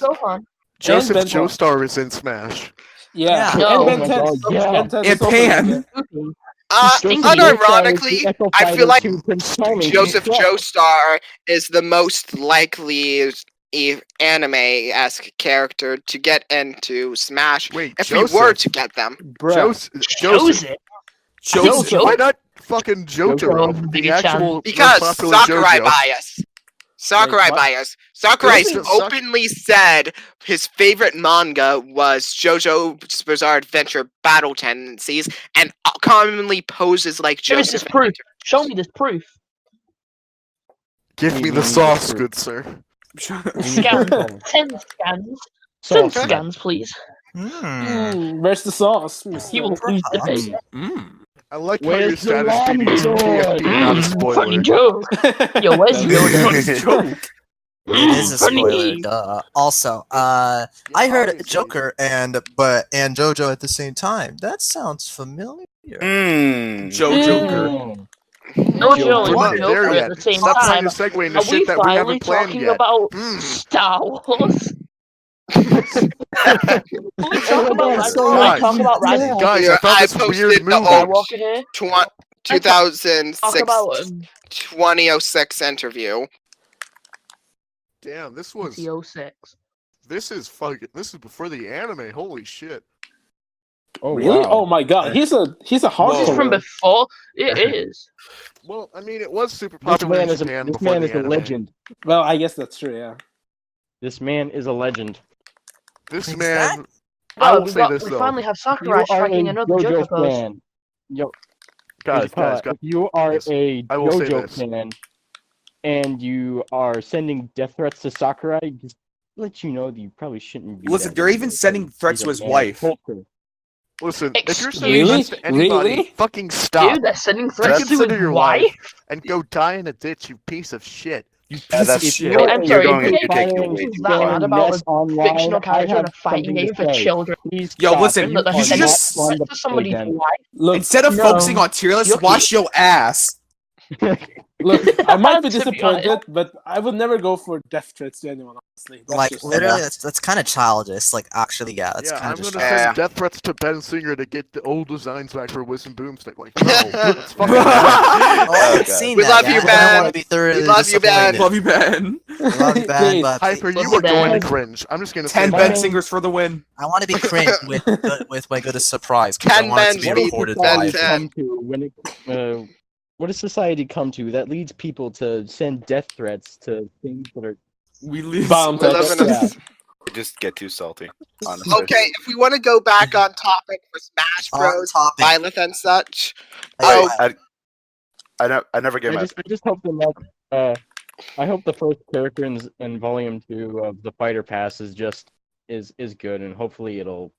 Gohan. Joseph Ben- Joestar is in Smash. Yeah, No. and Ben 10. Oh my God, yeah. Ben 10 And is also in Pan. the game. Unironically, I feel like Joseph Joestar is the most likely anime-esque character to get into Smash Wait, if Joseph. we were to get them. Bruh. Joseph. Joseph. Joseph. Why not fucking Jotaro? Jojo, The Veggie-chan. actual most Because popular Sakurai JoJo. bias. Sakurai what? bias. Sakurai's Doesn't Sak- openly said his favorite manga was JoJo's Bizarre Adventure Battle Tendencies, and commonly poses like Show us this Joseph. proof. Show me this proof. Give me We the need sauce, to- good sir. Scan. 10 scans. 10 Sauce. scans, please. Where's the sauce, He mister? will lose the base. I like how Where's your the status llama BD is sword? PFP, not a spoiler. Funny joke. Yo, where's Yoda? It is a Funny. spoiler, duh. Also, I heard Joker and JoJo at the same time. That sounds familiar. Joe Joker. Mm. Jojo We're not and there Joker yet. at the same Stop trying time. to segue into Are shit we that we finally haven't planned talking yet. about Mm. Star Wars? Can we talk about Guys, Rise of guys, I found I this weird posted the movie. old Skywalker here? 2006 Talk about 2006 interview. Damn, this was. the 06. This is fucking. This is before the anime. Holy shit. Oh, Really? wow. Oh my god, he's a hardcore. This is from before. It is. Well, I mean, it was super This popular man in is a, Japan this before man the is a anime. legend. Well, I guess that's true. Yeah. This man is a legend. This Exactly. man. I Oh, will say this we though. finally have You Sakurai are a striking another JoJo JoJo pose. fan. Yo, Guys, if you are yes, a I will say JoJo this. fan and you are sending death threats to Sakurai, just let you know that you probably shouldn't do Listen, that they're even because sending threats he's to a his man of wife. culture. Listen, if you're Excuse sending me? this to anybody, Really? fucking stop. Dude, they're sending threats to Reconsider his your wife. life and go die in a ditch, you piece of shit. You Yeah, piece that's of If shit. you're Wait, I'm a sorry, You're going if to take fighting it way too that far. mad about mess a online, fictional I character in have a fighting something game to for say. children. Please Yo, stop listen, and That you they're should sending just threats to somebody's them. wife. Look, instead of No. focusing on tier lists, You're wash your ass. look. I might be To be disappointed, honest. but I would never go for death threats to anyone. Honestly, that's Like just literally, that's kind of childish. Like actually, yeah, that's Yeah, kind I'm of just. gonna childish. send death threats to Ben Singer to get the old designs back for Wiz and Boomstick. Like, no, it's fucking bad. Oh, Oh, I've God. seen We that. love yeah. you, I don't Ben. want to be thoroughly We love you, Ben. disappointed. Love you, Ben. Love you, Ben, but Hyper, you Listen, are going to Ben. cringe. I'm just gonna say 10 that. Ben Singers for the win. I want to be cringe with my good surprise. 'Cause I 10 want it Ben to be What does recorded Ben society live. 10. come to when it, what does society come to that leads people to send death threats to things that are We lose. Bomb We live in a- Yeah. You just get too salty. Honestly. Okay, if we want to go back on topic for Smash On Bros, topic. Byleth and such. Wait, Oh, I never gave I my. just hope the next, I hope the first character in Volume 2 of the Fighter Pass is good, and hopefully it'll.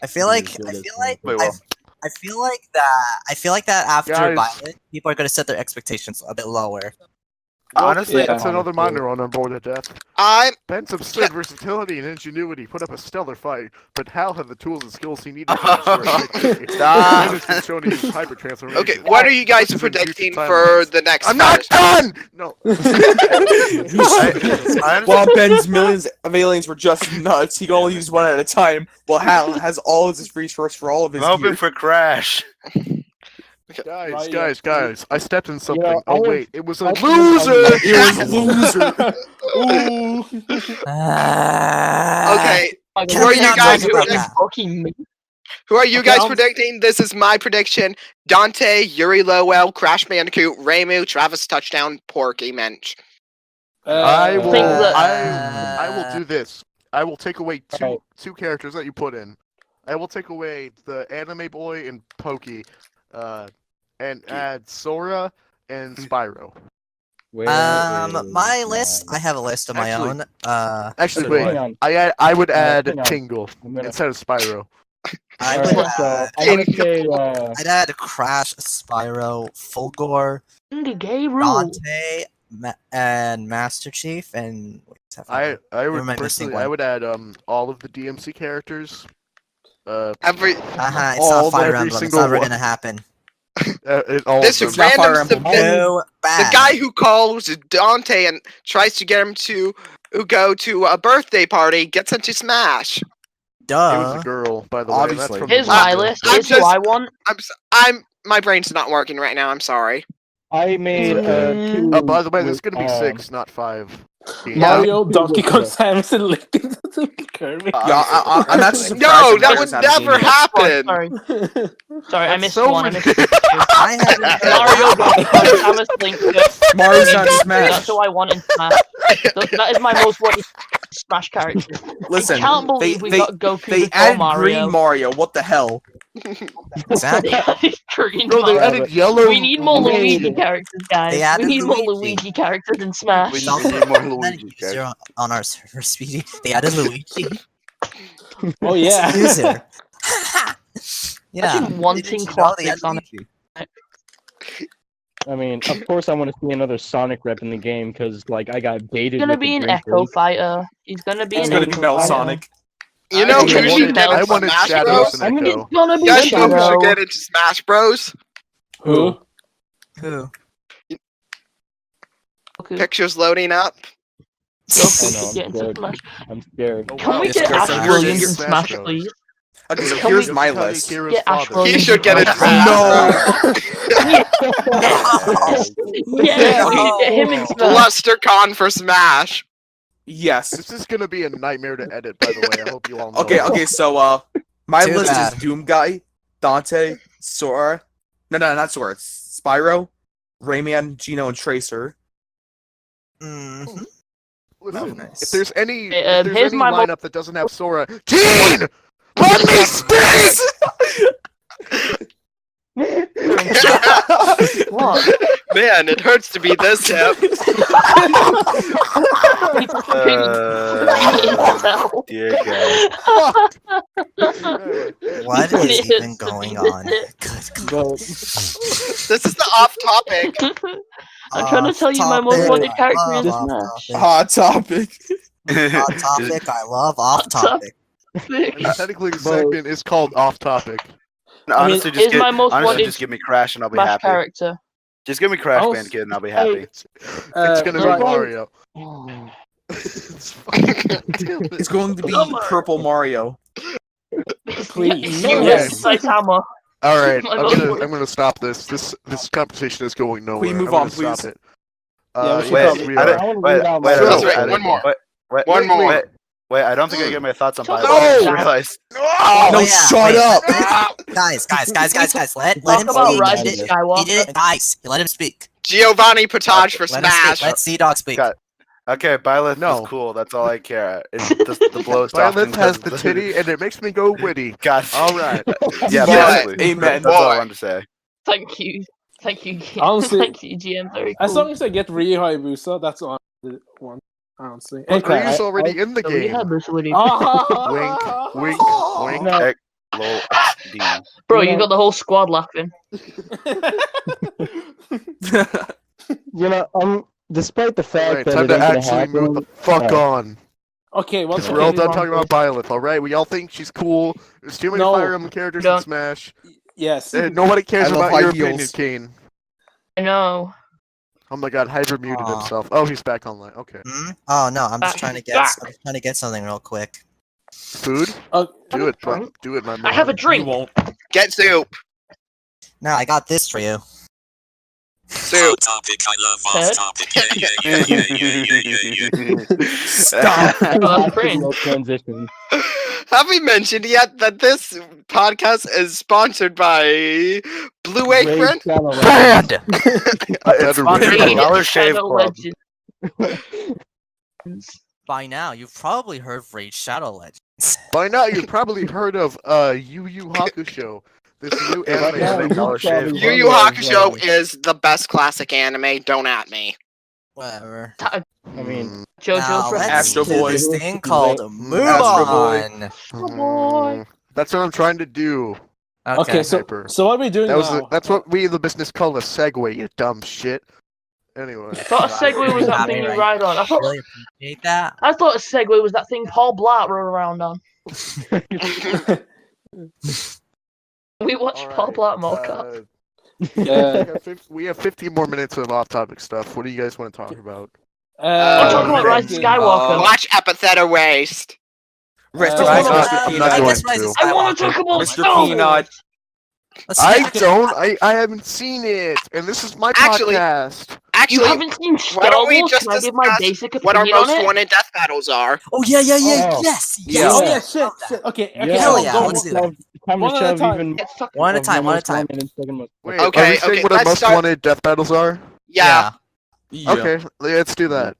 I feel like Wait, well. I feel like that after Guys. Byleth, people are gonna set their expectations a bit lower. Honestly, That's another honestly. minor on Board of Death. I'm Ben's absurd versatility and ingenuity put up a stellar fight, but Hal had the tools and skills he needed to ensure victory. Stop. Ben has been shown to use hyper transformation. okay. What are you guys This is in predicting future for timelines. the next? I'm not Fighters? done. No. I While Ben's millions of aliens were just nuts, he can only use one at a time, while Hal has all of his resources for all of his I'm hoping gear. for Crash. Guys, Right, guys, yeah. guys! I stepped in something. know, Oh I wait, it was a I was- loser. It was loser. Ooh. Okay, Can who are we you not guys talk about predicting? that? Fucking me. Who are you Okay, guys I'll- predicting? This is my prediction: Dante, Yuri Lowell, Crash Bandicoot, Ramu, Travis Touchdown, Porky Mensch. I Uh, will. think that- I will do this. I will take away Alright. two characters that you put in. I will take away the anime boy and Pokey, and add Sora and Spyro. Where is My list. I have a list of my Actually- own. Actually, so do wait. Hang on. I would add hang on. Tingle I'm gonna. instead of Spyro. I Alright, would. so I'm gonna say. I'd add Crash, Spyro, Fulgore, The gay rule. Dante, and Master Chief, and what's that I Or would am I missing personally one? I would add all of the DMC characters. Every It's all not of Fire every Emblem. It's single never one. gonna happen. All this of them. Not Fire random Emblem. civilian, No the bad. guy who calls Dante and tries to get him to go to a birthday party gets him to Smash. It was Duh. a girl, by the way. Obviously. That's from Here's the my manga. list. I'm Here's who just- I want. My brain's not working right now. I'm sorry. I made okay. two. By the way, there's with, gonna be 6, not 5. Mario, Donkey Kong, Samus, and Link into the Kirby. I'm actually surprised No, that Mario's would not a never game happen. Sorry, I That's missed so one. I missed ridiculous. two. I haven't. Mario, Donkey Kong, Samus, Link. Mario's not Smash. That's who I want in Smash. That is my most wanted Smash character. Listen, I can't believe we got Goku they before added Mario. Green Mario. What the hell? Exactly. Green Bro, they Mario. added yellow. We need more Luigi characters, guys. They We added need more Luigi. Luigi characters in Smash. We We also need more had a Luigi user characters. on our server, Speedy. They added Luigi. Oh yeah. User. Yeah. Imagine wanting Didn't you know they classics had on it. Luigi? I mean, of course, I want to see another Sonic rep in the game because, like, I got baited. He's gonna with be the an Green Echo Blade. Fighter. He's gonna be It's an gonna Echo be Metal Fighter. Sonic. You know I who wanted- should get I into wanted Smash Shadows Bros? and I mean, Echo. it's gonna be Guys know who Shadow. should get into Smash Bros? Who? Who? Goku. Pictures loading up. Goku I know, should get I'm into scared. Smash. I'm scared. Oh, Can wow. we Yes, get Chris, Ash I'm Williams in Smash Smash, Bros. please? Okay, so Can here's we- my Tell me list. Kira's Get Ash father. Williams. He should get into No. Yeah, we should get him in Smash. Bluster Con for Smash. Yes. This is gonna be a nightmare to edit, by the way. I hope you all know. Okay, that. okay, so my Too list bad. is Doom Guy, Dante, Sora. No, not Sora. It's Spyro, Rayman, Gino, and Tracer. Mhm. Listen, Oh, nice. if there's any, Hey, if there's here's any my lineup that doesn't have Sora, Keane, let me speak. What? Man, it hurts to be this hip. Dear God. What is even going on? Good God. Well, This is the off topic. I'm trying to tell you my most wanted character in Smash. Hot topic. Off topic. I love off topic. I mean, technically, the segment is called Off Topic. Honestly, is my most wanted just give me Crash and I'll be Smash happy. character. Just give me Crash Also- Bandicoot and I'll be happy. It's gonna be right. Mario. oh, It's fucking damn it. It's going to be Come on. Purple Mario. Please. Yes, Saitama. All right, My I'm most gonna wanted- I'm gonna stop this. This conversation is going nowhere. Can we move I'm gonna on, please? Stop it. Yeah, we should Wait, probably- we I are. don't- I wanna wait, read out wait, my- wait, That's right, wait, one more. Wait, One more. Wait, I don't think I get my thoughts on Shut Byleth. up. I just realized. Oh, No, yeah, shut wait. up! Guys. Let Talk him about speak. Rise He of did, Skywalker. he did it. Guys, let him speak. Giovanni Potage for Let him Smash. speak. Let Zdogg speak. Got- Okay, Byleth No. is cool. That's all I care. It's the blows. Byleth has the titty, and it makes me go witty. God. All right. Yeah, Yeah. basically. Amen. That's all I Boy. wanted to say. Thank you. Thank you. Honestly- Thank you, GM. Very As cool. long as I get Ryu Hayabusa, that's on the one. Honestly. But Okay, Ryu's already in the So we game. had this with you. Wink, wink, wink. No. Lol. D. Bro, You you know- got the whole squad laughing. you know, despite the fact Alright, that time it to ain't gonna actually move the happen, fuck uh, on. Okay, once Because we're all okay, done wrong talking about Byleth, alright? We all think she's cool. There's too many No. Fire Emblem characters in Don't. Smash. Yes. Nobody cares I love about your high opinion, heels. Kane. I know. Oh my god, Hydra muted Aw. himself. Oh, he's back online. Okay. Hmm? Oh no, I'm just Back. trying to Back. get something real quick. Food? Do it, bro. Do it, my man. I have a You drink. won't. Get soup. No, I got this for you. Soup. Off topic, I love Ted? off topic. Yeah. Stop. Oh, that's Actually, great. no transition. Have we mentioned yet that this podcast is sponsored by Blue Raid Apron? channel Banned! I had to Sponsored read by it. Dollar Shave Shadow Club. Legends. By now, you've probably heard of Raid Shadow Legends. By now, you've probably heard of Yu Yu Hakusho. This new Yeah, anime. yeah, you Dollar Shave probably Yu Yu wonder, Hakusho is the best classic anime. Don't at me. Whatever. I mean, Now JoJo's let's Astro do Boy. this thing called Move Astro Boy. On. Mm, that's what I'm trying to do. Okay, so Hyper. so what are we doing now? That's what we in the business call a segue, you dumb shit. Anyway. I thought a Segway was that thing you ride on. Really appreciate that. I thought a Segway was that thing Paul Blart rode around on. We watched Paul Blart Mall We have 15 more minutes of off-topic stuff. What do you guys want to talk about? I'm talking about Rise of Skywalker. Watch Epitheta Waste. Rest Uh, in I peace, wanna- Mr. I'm Peanut. not I going guess Rise to. of I want Skywalker. to talk about Mr. Star Wars. Peanut. Let's I check it. don't. I haven't seen it, and this is my Actually- podcast. You Actually, haven't seen why Star don't we Wars? just Can I give my discuss basic what our opinion on most it? wanted death battles are? Oh yeah, Oh. yes. Yeah. Oh Yeah. yeah, shit. Okay. Yeah, Hell yeah, time let's to do that. shove- Time One to at a shove time. even Get fucked. One at a of time. my One at a most time. wanted and second most- Wait, Okay, are we saying okay, what our let's most start- wanted death battles are? Yeah. Yeah. Okay, let's do that.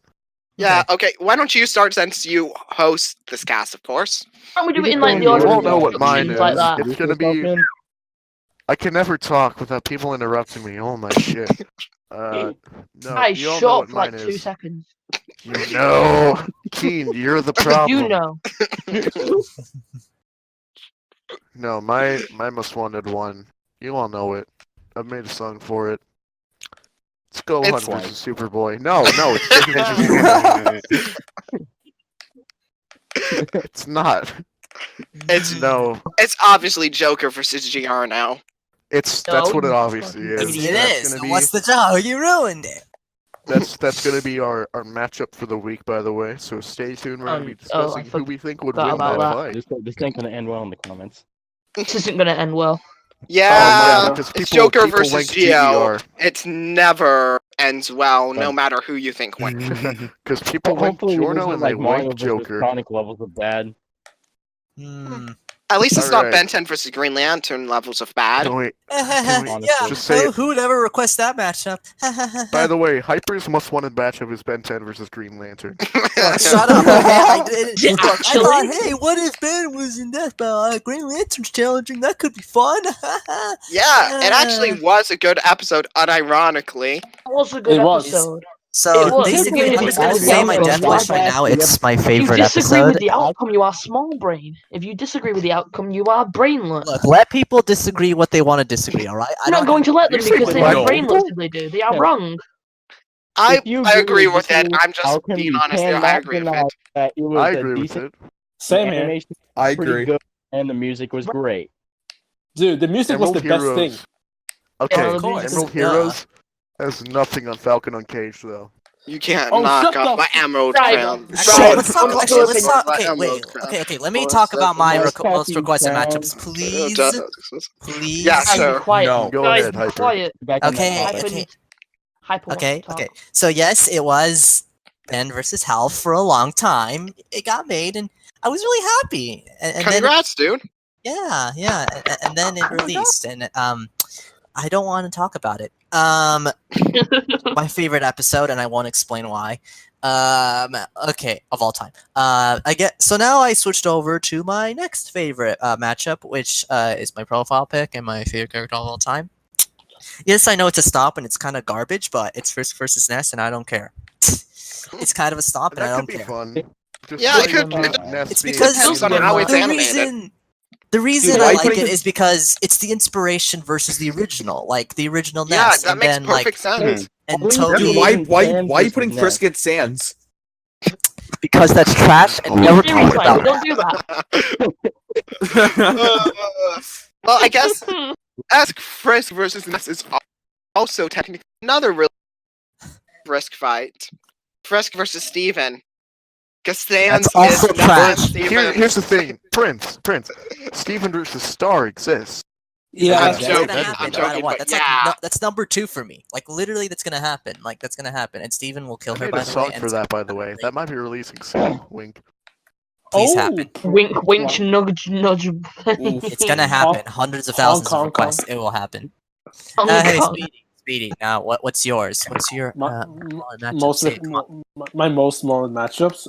Yeah, okay. Why don't you start since you host this cast, of course? Can't we do it in You like can the go order You in won't of know what instructions mine like is. that? It's gonna be. I can never talk without people interrupting me. Oh my shit. No, I you all know shot what for like mine 2 is. seconds. You know, Keane, you're the problem. You know. No, my most wanted one. You all know it. I've made a song for it. It's Go It's- Hunt versus Superboy. No, it's Chicken versus It's not. It's No, it's obviously Joker versus Giorno. that's No, what it you obviously fucking is. It That's is. gonna be What's the job? You ruined it. that's gonna be our matchup for the week, by the way. So stay tuned. We're gonna be discussing who we think would forgot win that about that. fight. This ain't gonna end well in the comments. This isn't gonna end well. Yeah, because it's people Joker people versus link Gio. GBR. It's never ends well, no Fun. matter who you think wins. Because people link Hopefully, this Giorno isn't and they like Mario link versus Joker. Sonic levels of bad. At least it's not Alright. Ben 10 versus Green Lantern levels of bad. Can we- honestly. Yeah. Just say it. Who would ever request that matchup? By the way, Hyper's most wanted matchup is Ben 10 versus Green Lantern. Shut up. Okay, I didn't. Yeah, Look, I actually- thought, hey, what if Ben was in Death Battle? Green Lantern's challenging. That could be fun. Yeah, it actually was a good episode, unironically. It was a good It was. episode. So It was. basically, I'm just gonna It's say my okay. death wish right now. It's my If you favorite disagree episode. with the outcome, you are small brain. If you disagree with the outcome, you are brainless. Look, let people disagree what they want to disagree. All right. I'm not going to let them You say because they what? are No. brainless if they do. They are Yeah. wrong. If you I agree with it. disagree I'm just how come being you honest there. I cannot agree with deny it. that it was I a agree with decent it. Same here. animation, I pretty agree. good, and the music was great. Dude, the music was Emerald the best thing. Heroes. Okay, Yeah, of course. Emerald Yeah. Heroes has nothing on Falcon Uncaged though. You can't Oh, knock shut off the my Emerald Right. Crown. Actually, let's talk. Right. Actually, let's talk. My Okay, wait. Emerald Crown. Okay. Let me For a talk about my second. most requested Crown. matchups, please. Please. Yeah, Guys, sure. be quiet. No. Go Guys, ahead, be Hyper. quiet. Back in Okay, that Hyper okay. needs- Hyper wants Okay, to talk. okay. So yes, it was Ben versus Hal for a long time. It got made, and I was really happy. And then, Congrats, dude. yeah, and then it released, and I don't want to talk about it. My favorite episode, and I won't explain why. Okay, of all time. So now I switched over to my next favorite matchup, which is my profile pick and my favorite character of all time. Yes, I know it's a stomp and it's kind of garbage, but it's Frisk versus Ness, and I don't care. It's kind of a stomp, and I That don't could be care. fun. Just Yeah, it like, could- Ness It's being because Depends King on of how the it's Month. animated. The reason Dude, I why like putting it the- is because it's the inspiration versus the original, like the original Yeah, Ness, that and makes then perfect sense. and Dude, Toby. Dude, Even why Sans are you was putting next. Frisk at Sans? Because that's trash and never Don't do talk it, about don't it. do that. Well, I guess Ask Frisk versus Ness is also technically another real Frisk fight. Frisk versus Steven. Because Sans That's also is not trash. Steven. Here's the thing, Prince. Steven versus Star exists. Yeah, I'm That's joking, gonna happen I'm no matter joking, what. but That's yeah. like that's number 2 for me. Like literally, that's gonna happen. Like that's gonna happen, and Steven will kill I her. made By a the way, song and for it's that, by the gonna way. be That might be releasing soon. Wink. Please Oh, happen. Wink, wink, nudge, nudge. It's gonna happen. Hundreds of thousands of Kong, requests. It will happen. Hong Hey, Kong. Speedy. Now, what's yours? What's your my, matchup? most Say it, come on. my most modern matchups.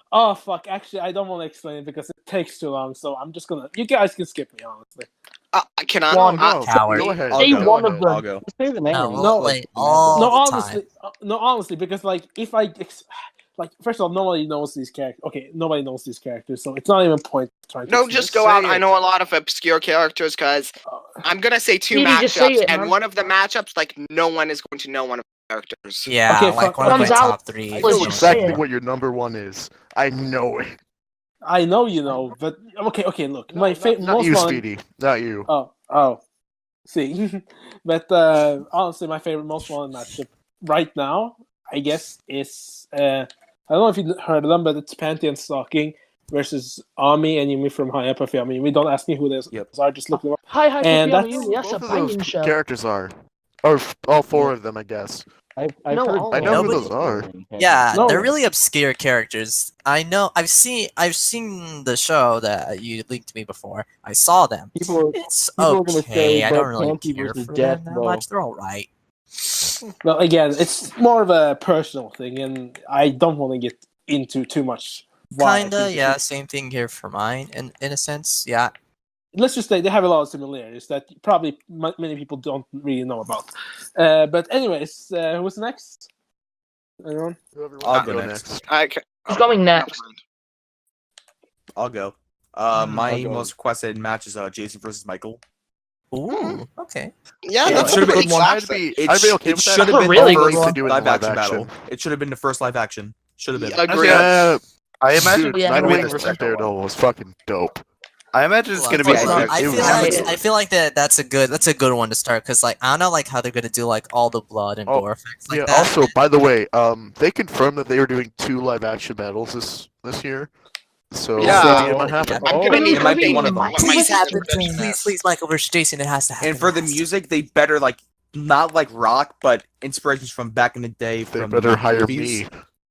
Oh fuck! Actually, I don't want to explain it because it takes too long. So I'm just gonna. You guys can skip me, honestly. Can I? One. No, Coward. go ahead. Say Go one ahead. of them. I'll go. Just say the name. No, No, wait, all No, the honestly, time. honestly, because like if like first of all, nobody knows these characters. Okay, nobody knows these characters, so it's not even a point trying to. No, explain. just go Say out. it. I know a lot of obscure characters because I'm gonna say 2 Speedy, just say matchups, it, and man. one of the matchups, like no one is going to know one of the characters. Yeah, Okay, like fuck- one of my Comes out- top 3. I Let's know just exactly say it. what your number 1 is. I know it. I know you know, but okay. Look, my favorite, Not most you, modern. Speedy. Not you. Oh, see, but honestly, my favorite most modern matchup right now, I guess, is I don't know if you heard of them, but it's Panty and Stalking versus Ami and Yumi from High Up. I mean, we don't ask me who those are. Just look them up. Hi, And that's that's- that's a Both of those banging show. characters are, or all four of them, I guess. I've No, heard all I of know who Nobody- those are. Yeah, No. they're really obscure characters. I know. I've seen the show that you linked to me before. I saw them. People, It's people are gonna okay. say I that don't really Panty care versus for Death, them that though. much. They're all right. Well, again, it's more of a personal thing, and I don't want to get into too much. why I Kinda, think yeah. it's- Same thing here for mine. In a sense, yeah. Let's just say they have a lot of similarities that probably many people don't really know about. But anyways, who's next? Anyone? Whoever I'll wants to go next. Who's going next? I'll go. My I'll go. most requested match is Jason versus Michael. Ooh, okay. Yeah, Yeah, that's it should've a been pretty one. I'd classic. be okay with that. should have A been really the good first one. Do it in live live action action. battle. It should have been the first live action. Should have been. Agree. I imagine Dude, Yeah, it's gonna be Nightwing the versus second one. Daredevil was fucking dope. I imagine it's gonna be Yeah, the I second feel one. like that's a good one to start because like I don't know like how they're gonna do like all the blood and Oh, gore effects like Yeah. that. Also, by the way, they confirmed that they were doing 2 live action battles this year. So Yeah. it might happen. Yeah. I'm gonna need It might be one of them. my Please sister happen, to do please, Michael versus Jason. It has to happen. And for the music, they better like not like rock, but inspirations from back in the day. They From better the hire movies. me.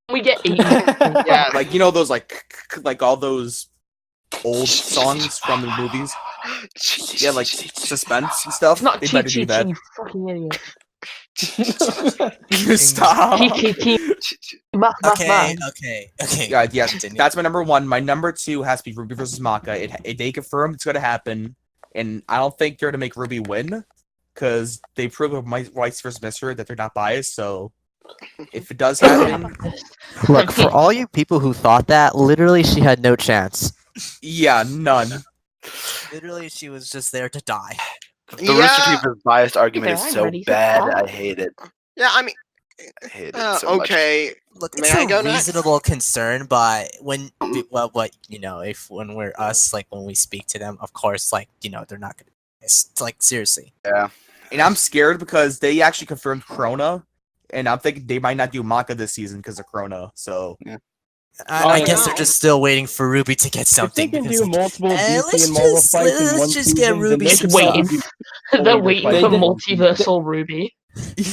We get 80. Yeah. Like those like all those old songs from the movies. Yeah, like suspense and stuff. It's not They cheat better do cheat, that. you fucking idiot. Stop. Okay. Yeah, yes, Continue. that's my number one. My number two has to be Ruby versus Maka. They confirmed it's gonna happen, and I don't think they're gonna make Ruby win because they proved with White versus Mister that they're not biased. So if it does happen, Look, for all you people who thought that, literally she had no chance. yeah, none. Literally, she was just there to die. The Rooster Yeah. Teeth's biased argument There, is I'm so ready for bad. that. I hate it. Yeah, I mean, I hate it so much. okay. Look, May it's I a go next? reasonable concern, but when when we're us, like when we speak to them, of course, like they're not gonna. It's like seriously. And I'm scared because they actually confirmed Corona, and I'm thinking they might not do Maka this season because of Corona. So I guess yeah. they're just still waiting for Ruby to get If something. they can because, do like, multiple DC let's and Marvel just- fights in let's one just season, get then Ruby they some can waiting. do They're Later waiting fight for in one multiversal Ruby.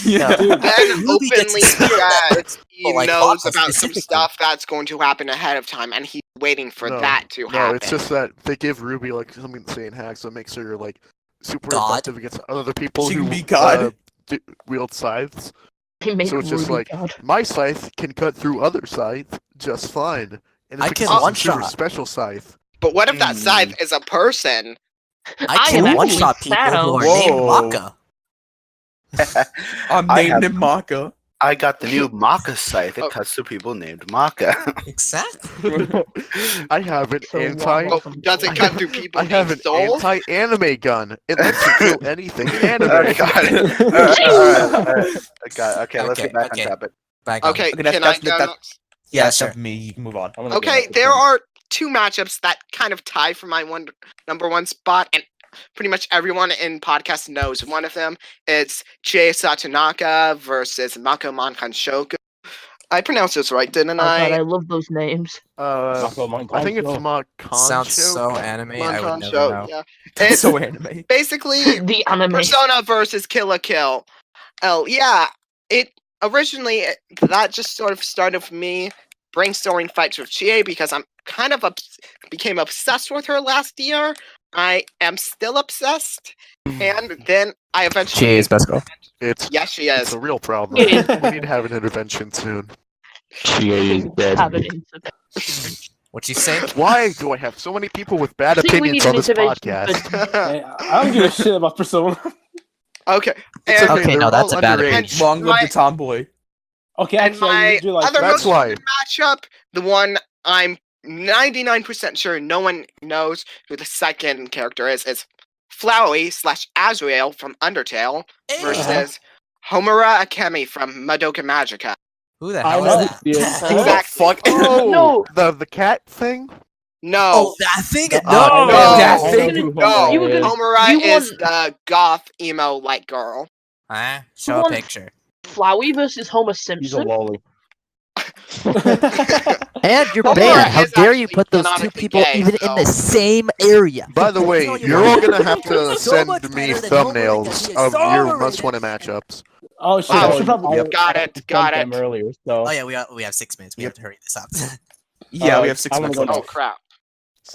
yeah. Then Ruby gets openly to steal that says he like knows Maka about some specifically. stuff that's going to happen ahead of time, and he's waiting for No, that to No, happen. it's just that they give Ruby like something insane hacks that makes her like super God. effective against other people She who can be God. wield scythes. He made So it's just Ruby like- God. My scythe can cut through other scythes just fine. And I it's can a one-shot. super special scythe. But what if that Hmm. scythe is a person? I am can one actually shot people who are Whoa. named Maka. I'm I named have- in Maka. I got the new Maka scythe. It Oh. cuts through people named Maka. Exactly. I have an So anti. Oh, does it cut through people I have named an souls? anti-anime gun. It lets you kill anything anime. Alright, got it. Alright. Okay, let's Okay, get back okay. on topic. Back on. Okay, Okay, that's- can I that's- go that's- next? Yeah, Yeah, it's up sure. to me. You can move on. I'm gonna go Okay, next. there are two matchups that kind of tie for my number one spot, and pretty much everyone in podcast knows one of them. It's Jay Satonaka versus Mako Mankanshoku. I pronounced this right, didn't Oh god, I? I love those names. Mako Mankan I think it's Show. Makancho. Sounds so anime. I would never Mankanshoku, know. yeah. That's It's so anime. basically The anime. Persona versus Kill la Kill. Oh yeah, it originally that just sort of started with me brainstorming fights with Chie because I'm kind of became obsessed with her last year. I am still obsessed, and then I eventually. best girl. It's Yes, she it's is. a real problem. Yeah. We need to have an intervention soon. She is dead. Have an intervention. What you say? Why do I have so many people with bad I think we opinions need on an this intervention, podcast? Hey, I don't give a shit about Persona. Okay, It's and, Okay, they're no, that's all a bad underage. opinion. Long live my- the tomboy. Okay, and actually, I my do like other that. That's most why. matchup, the one I'm 99% sure no one knows who the second character is Flowey / Azrael from Undertale versus Homura Akemi from Madoka Magica. Who the I hell know is who she is. that? Who the Exactly. fuck? Oh, No. the cat thing. No, Oh, that thing? No, No, no. That I know thing? who No. Homura You were is. gonna- Homura You is want- the goth emo like girl. Show a want- picture. Flowey versus Homer He's a Simpson. lolly. And you're Bora banned. How is dare you actually put those two canonically people gay, even in the so- same area? By the way, No, you you're all won't. gonna have to So much send me better than Homer thumbnails because he is of so your overrated. must-win matchups. Oh shit! Wow. I should probably. Got it. Got Them it. earlier, so Oh yeah, we have 6 minutes. We have to hurry this up. Yeah, we have 6 I'm minutes gonna left. Oh crap.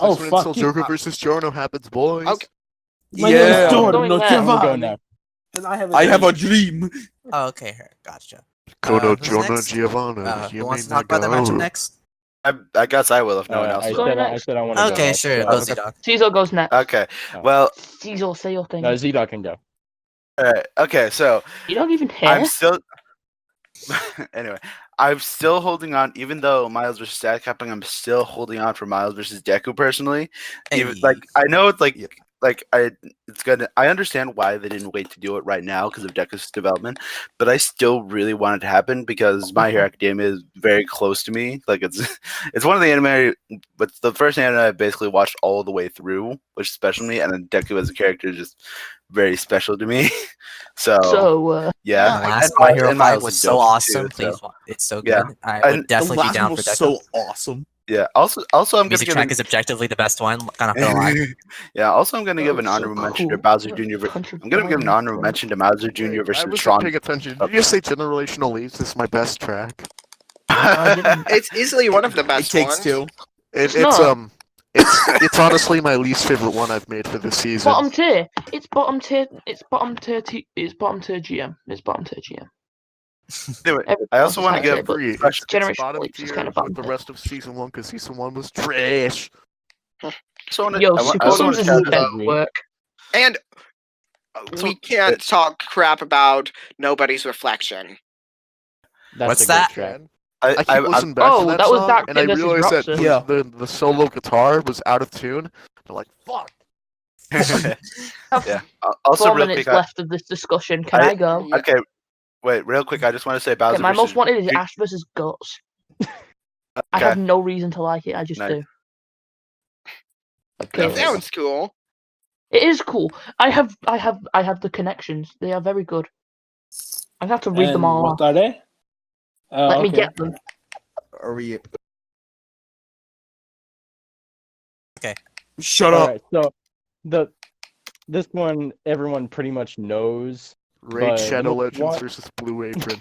Oh, This fuck until you. Joker versus Giorno happens, boys. Okay. My name is Yeah, Giorno Going now. I'm gonna go Giovanni, now. and I have. I have a dream. Oh, okay, gotcha. Kono who's Giorno next? Giovanna. Who wants to talk about that matchup next? I guess I will if no one else I will. said I want to go. Okay, next, sure. so- Go Zdogg. Caesar goes next. Okay. Oh. Well, Caesar, say your thing. No, Zdogg can go. alright. Okay, so You don't even I'm care. still. Anyway, I'm still holding on, even though Miles versus Static happening. I'm still holding on for Miles versus Deku personally. Even, Hey. like I know it's Yep. it's gonna. I understand why they didn't wait to do it right now because of Deku's development, but I still really want it to happen because My Hero Academia is very close to me. Like it's it's one of the anime, but it's the first anime I basically watched all the way through, which is special to me. And then Deku as a character is just very special to me. So So, yeah, The last And My Hero and fight Miles was is so dope, awesome. too, Please, so. it's so Yeah. good. I And would The definitely be last down one for was Deku. so awesome. Yeah. Also, I'm gonna Music give track is objectively the best one. Kind of feel like. yeah. Also, I'm gonna give an so honorable mention to cool. Bowser Jr. I'm gonna give an honorable mention to Bowser Jr. Wait, I versus wasn't Tron. paying attention. Did you just say Generational Leaps? This is my best track. I didn't. It's easily one of the It best takes ones. two. It's not. it's honestly my least favorite one I've made for this season. Bottom tier. It's bottom tier. It's bottom tier. It's bottom tier GM. It's bottom tier GM. Anyway, Everything I else also is want high to tier, give but Agree. special- Generation bottom Leaps is tier kind of with bottom the tier. rest of season 1 because season 1 was trash. so wanna- Yo, I wa- I Super also Sons wanna is shout better out- work. And we can't talk crap about nobody's reflection. That's What's a great that? track. I I keep I- listening back Oh, to that, that was song, Dark and I Kid versus realized that Roxas. Yeah. the solo guitar was out of tune. They're like, fuck. Have yeah. Also, 4 real minutes quick. left of this discussion. Can I go? Okay, wait, real quick. I just want to say Bowser Okay, my versus most wanted is Jr. Ash versus Guts. I Okay. have no reason to like it. I just Nice. do. That Okay. sounds cool. It is cool. I have the connections. They are very good. I have to read them all What off. are they? Let me Okay. get them. Are we? Shut All up. right, so this one everyone pretty much knows. Raid But Shadow what- Legends what- versus Blue Apron.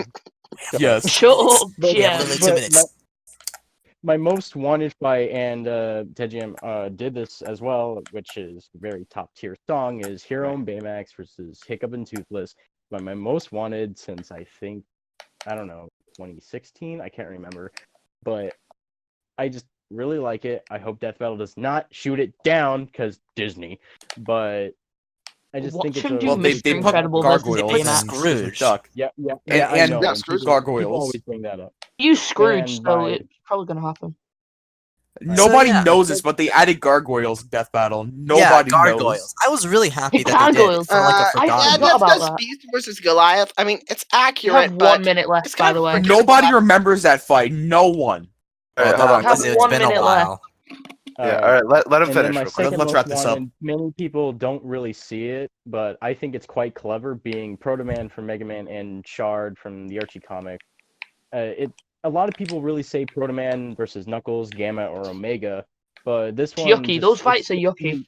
Yes. Shut up, But- We have Jen. literally but 2 minutes. My most wanted fight, and TehGM did this as well, which is a very top tier song, is Hero and Baymax versus Hiccup and Toothless. But my most wanted since I think, I don't know, 2016, I can't remember. But I just really like it. I hope Death Battle does not shoot it down because Disney. But I just think Watch it's him a do Well, they Mr. put Incredible versus gargoyles Baymax. and Scrooge. duck. yeah, And- I and- know. Yeah, and Scrooge. people Gargoyles. always bring that up. Use Scrooge, And so my- it's probably gonna happen. Nobody yeah. knows this, but they added gargoyles in Death Battle. Yeah, Nobody gargoyles. knows. I was really happy Hey, that they did gargoyles. for like a I forgotten. Yeah, forgot that's about because that. Beast versus Goliath. I mean, it's You accurate, have but 1 minute left, it's by kind the of way. forgettable. Nobody remembers that fight. No one. All right, hold Well, on. Have it's 1 been a minute while. Yeah, all right. Let him And then finish. my Real quick. second Let's most wrap this up. wanted, many people don't really see it, but I think it's quite clever being Proto Man from Mega Man and Shard from the Archie comic. A lot of people really say Proto Man versus Knuckles, Gamma, or Omega, but this It's one yucky. just- Those fights are it's- yucky.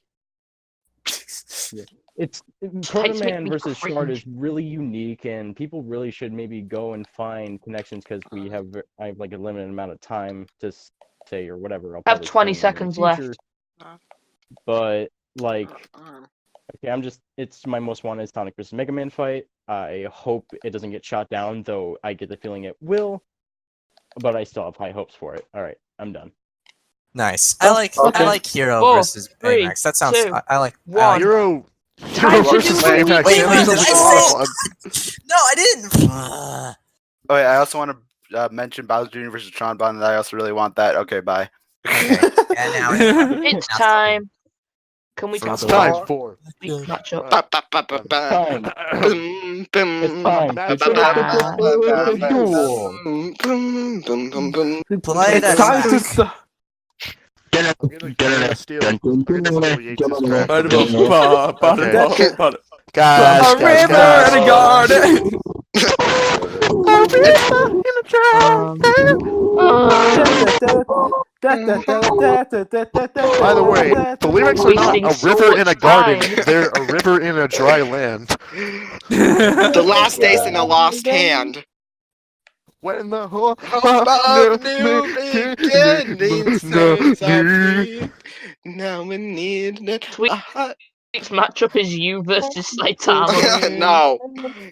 It's Fights Proto make Man me versus Shard cringe. is really unique, and people really should maybe go and find connections because I have like a limited amount of time to say or whatever. I'll I have probably 20 explain in the seconds left. future. But like, Um, okay, it's my most wanted Sonic versus Mega Man fight. I hope it doesn't get shot down, though I get the feeling it will. But I still have high hopes for it. All right, I'm done. Nice. I like Okay. I like Hero 4, versus 3, Baymax. That sounds. 2, I like. I 1. like Hero Time to versus do Baymax. Wait, That wait, sounds did like I a lot of say- fun. No, I didn't. Oh, wait, I also want to mention Bowser Jr. versus Tron Bond, and I also really want that. Okay, bye. Okay. And now It's time. Can we For talk It's the about time for. week matchup? ba- ba- ba- ba- ba- Time. boom, boom, It's time. ba- ba- ba- ba- ba- ba- Duel. boom, boom, boom, boom, boom. play that. Time to track. start. I'm gonna steal. I'm gonna steal Yates' track. Ba-da-ba-ba-ba-da-ba-ba-da. Guys, A river and a garden. By the way, the lyrics are not a river in a garden, they're a river in a dry land. The last days in a lost hand. When the whole Hope of new beginnings turns out free. Now we need Tweet- Next matchup is you versus Saitama. No.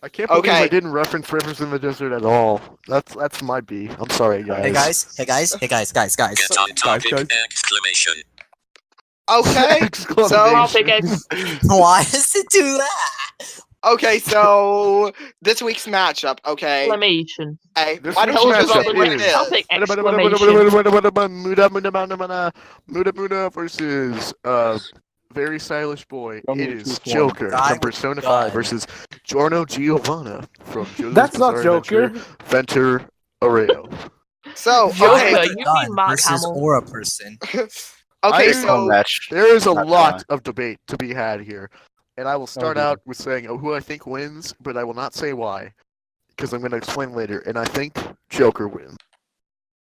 I can't believe I Okay. didn't reference Rivers in the Desert at all. That's my B. I'm sorry, guys. Hey guys! Get on topic! Exclamation. Okay. Exclamation. Why does it do that? Okay, so this week's matchup, okay. Exclamation. Hey, This why don't week's you matchup say what it is- is? Topic exclamation. Muda versus very stylish boy. From It the is two form. Joker God, from Persona God. 5 versus Giorno Giovanna from JoJo's That's not Bizarre Joker. Adventure, Venture Oreo. So, Joker, okay, you God mean Mark versus Hamill. Aura person. okay, I- so match. There is a Not lot fine. of debate to be had here, and I will start Okay. out with saying who I think wins, but I will not say why, because I'm going to explain later. And I think Joker wins.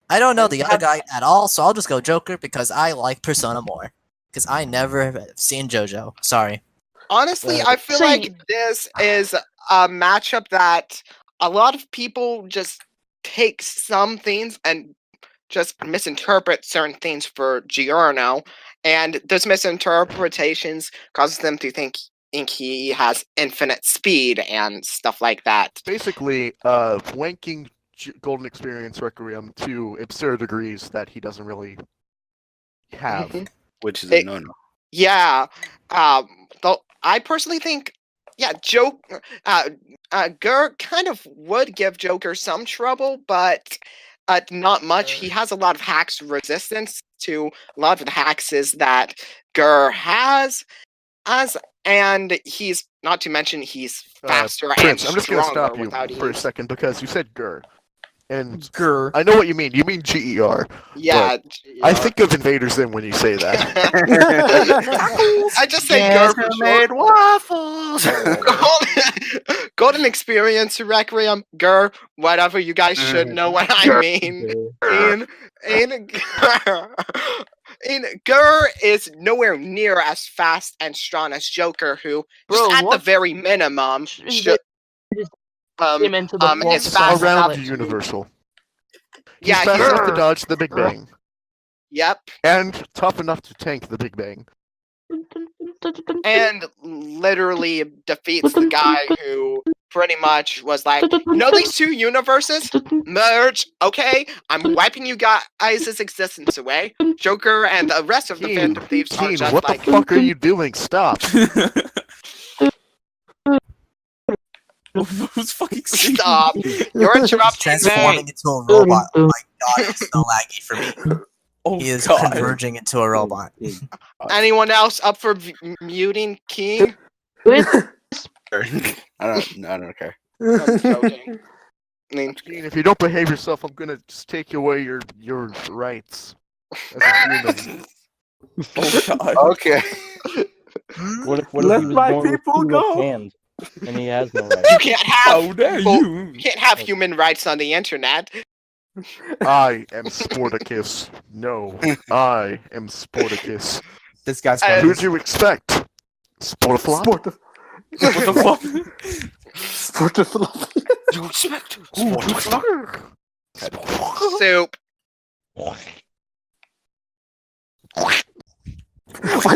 I don't know the other guy at all, so I'll just go Joker because I like Persona more. Because I never have seen JoJo. Sorry. honestly, I feel See- like this is a matchup that a lot of people just take some things and just misinterpret certain things for Giorno, and those misinterpretations causes them to think he has infinite speed and stuff like that. Basically, wanking Golden Experience Requiem to absurd degrees that he doesn't really have. Mhm. Which is Hey, a no-no. Yeah, though I personally think, yeah, Gur kind of would give Joker some trouble, but not much. He has a lot of hacks resistance to a lot of the hacks that Gur has, and he's not to mention he's faster Prince, and I'm just going to stronger stop you without for a ease. second because you said Gur. And Grr. I know what you mean. You mean GER. Yeah, I think of Invader Zim when you say that. I just say Gur for made short. waffles. Golden Experience Requiem, Gur, whatever. You guys should know what I mean. Gur is nowhere near as fast and strong as Joker, who Bro, just at the what? very minimum should Him into the is water fast slide. Around enough. universal. He's Yeah, fast he's enough to dodge the Big Bang. yep, And tough enough to tank the Big Bang. and literally defeats the guy who pretty much was like, you know, these two universes merge. Okay, I'm wiping you guys' existence away. Joker and the rest of the Keane, Phantom Thieves are Keane, just what like, the fuck are you doing? Stop. Who's fucking saying stop. You're interrupting Transforming me. into a robot. Oh my god, it's so laggy for me. Oh, He is God. converging into a robot. Anyone else up for muting Keane? I don't care. I'm joking. I mean, Keane, if you don't behave yourself, I'm gonna just take away your rights as a human. Oh, God. Okay. What if Let he was my born with people two go. left hands and he has no rights? you can't have How dare people- you? you can't have human rights on the internet. I am Sporticus. No, I am Sporticus. This guy's Who'd you expect? Sportflop? What the fuck? You expect Soup. What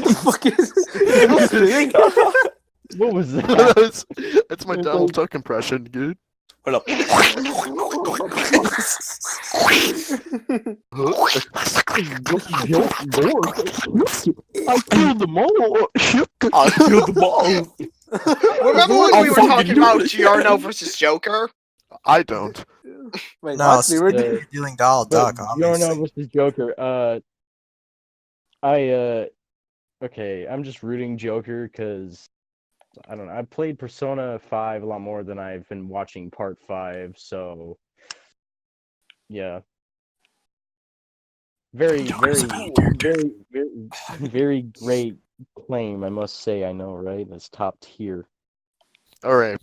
the fuck is this thing? What was that? that's my Donald Duck impression, dude. Hold up. I killed them all. I killed them all. Remember when I'll we were fucking talking do about it. Giorno versus Joker? I don't. Wait, No, what? We were you're doing Donald Duck, Giorno obviously. versus Joker. Okay, I'm just rooting Joker because I don't know. I've played Persona 5 a lot more than I've been watching Part 5, so yeah. Very great claim, I must say. I know, right? That's top tier. Alright.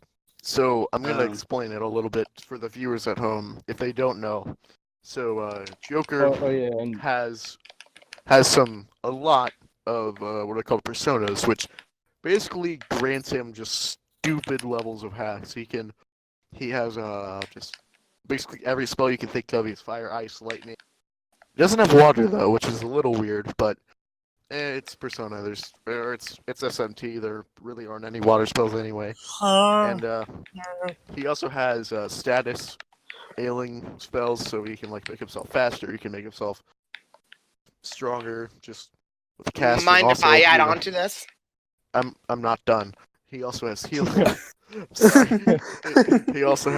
So I'm gonna explain it a little bit for the viewers at home if they don't know. So Joker has a lot of what are called personas, which basically grants him just stupid levels of hacks. He has just basically every spell you can think of. He has fire, ice, lightning. He doesn't have water though, which is a little weird, but it's Persona. It's SMT. There really aren't any water spells anyway. And he also has status ailing spells, so he can like make himself faster. He can make himself stronger, just with casting. Mind if Also, I add on to this? I'm not done. He also has healing. Sorry. He also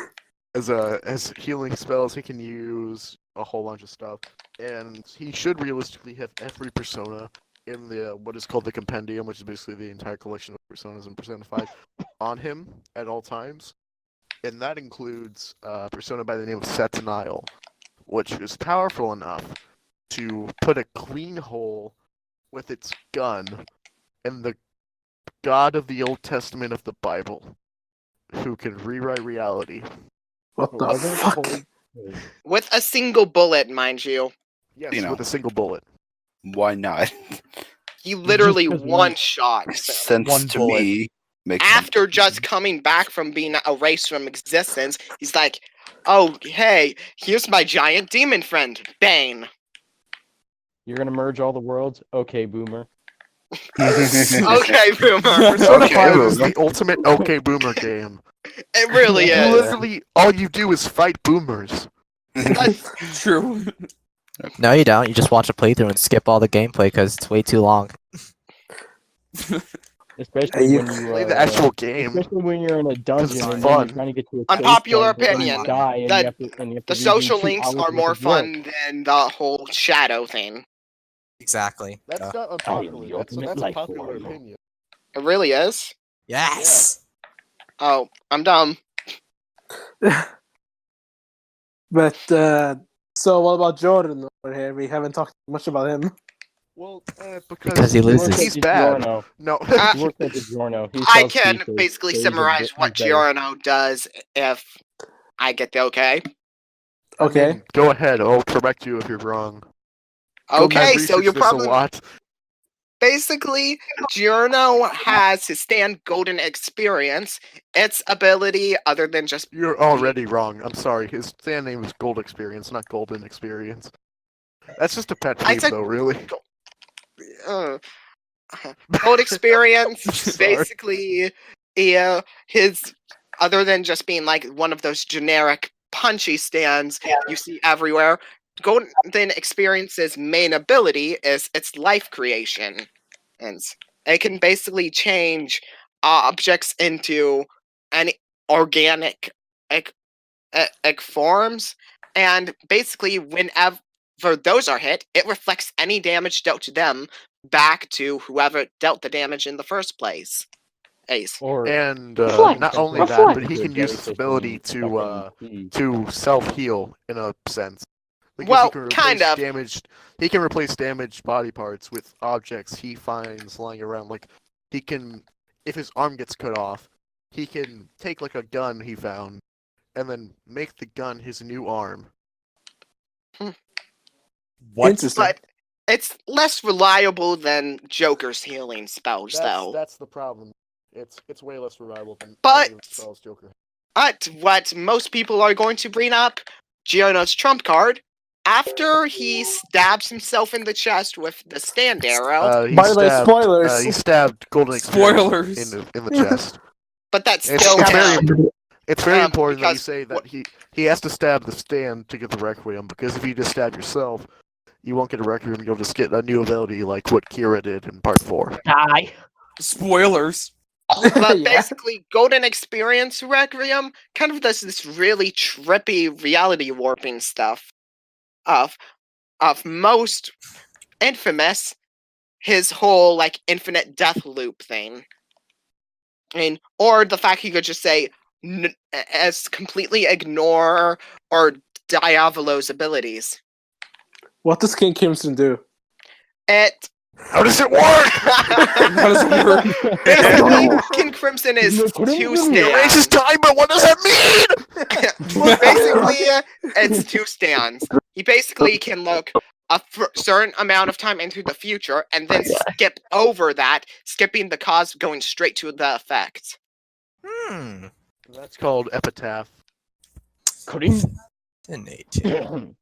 has healing spells. He can use a whole bunch of stuff, and he should realistically have every persona in the what is called the compendium, which is basically the entire collection of personas in Persona 5, on him at all times, and that includes a persona by the name of Sentinel, which is powerful enough to put a clean hole with its gun in the God of the Old Testament of the Bible, who can rewrite reality. What the fuck? With a single bullet, mind you. Yes, with a single bullet. Why not? He literally one-shot. Sense to me. After just coming back from being erased from existence, he's like, oh, hey, here's my giant demon friend, Bane. You're gonna merge all the worlds? Okay, boomer. Okay, boomer. Persona 5 is the ultimate okay boomer game. It really is. Literally, all you do is fight boomers. That's true. No, you don't. You just watch a playthrough and skip all the gameplay because it's way too long. Especially when you play the actual game. Especially when you're in a dungeon and fun. you're trying to get to a unpopular safe point, opinion. and you have to The social redo 2 links hours are more worth of work. fun than the whole shadow thing. Exactly. That's not unpopular. That's a popular opinion. It really is? Yes. Oh, I'm dumb. But so what about Jordan over here? We haven't talked much about him. Well, Because he loses. He's bad. No. He works at the Giorno. He I sells can pizzas, basically so he's summarize what better. Giorno does if I get the okay. Okay. Go ahead. I'll correct you if you're wrong. Okay, so you're a probably lot. basically Giorno has his stand golden experience. Its ability, other than just You're already wrong. I'm sorry. His stand name is Gold Experience, not Golden Experience. That's just a pet peeve, though, really. gold experience, basically, his other than just being like one of those generic punchy stands you see everywhere. Golden Experience's main ability is its life creation, and it can basically change objects into any organic forms, and basically whenever those are hit, it reflects any damage dealt to them back to whoever dealt the damage in the first place. Ace. And Reflect. not only that, Reflect. but he can use his ability to self-heal in a sense. Like Well, he can kind of. He can replace damaged body parts with objects he finds lying around. Like he can, if his arm gets cut off, he can take like a gun he found, and then make the gun his new arm. What? Interesting. But it's less reliable than Joker's healing spells, though. That's the problem. It's way less reliable than But- any of the spells Joker. But what most people are going to bring up, Giorno's trump card, after he stabs himself in the chest with the stand arrow, By the way, spoilers. He stabbed Golden Spoilers. Experience in the chest. but that's It's still It's very important that you because say that he has to stab the stand to get the Requiem, because if you just stab yourself, you won't get a Requiem, you'll just get a new ability like what Kira did in part 4. Die. Spoilers. But Yeah. basically, Golden Experience Requiem kind of does this really trippy reality warping stuff of most infamous, his whole like infinite death loop thing. I mean, or the fact he could just say as completely ignore or Diavolo's abilities. What does King Crimson do? It How does it work? How does it work? Basically, King Crimson is two Racist stands. time, but what does that mean? Well, basically, it's two stands. He basically can look a certain amount of time into the future and then skip over that, skipping the cause, going straight to the effect. That's called epitaph. Didn't need to.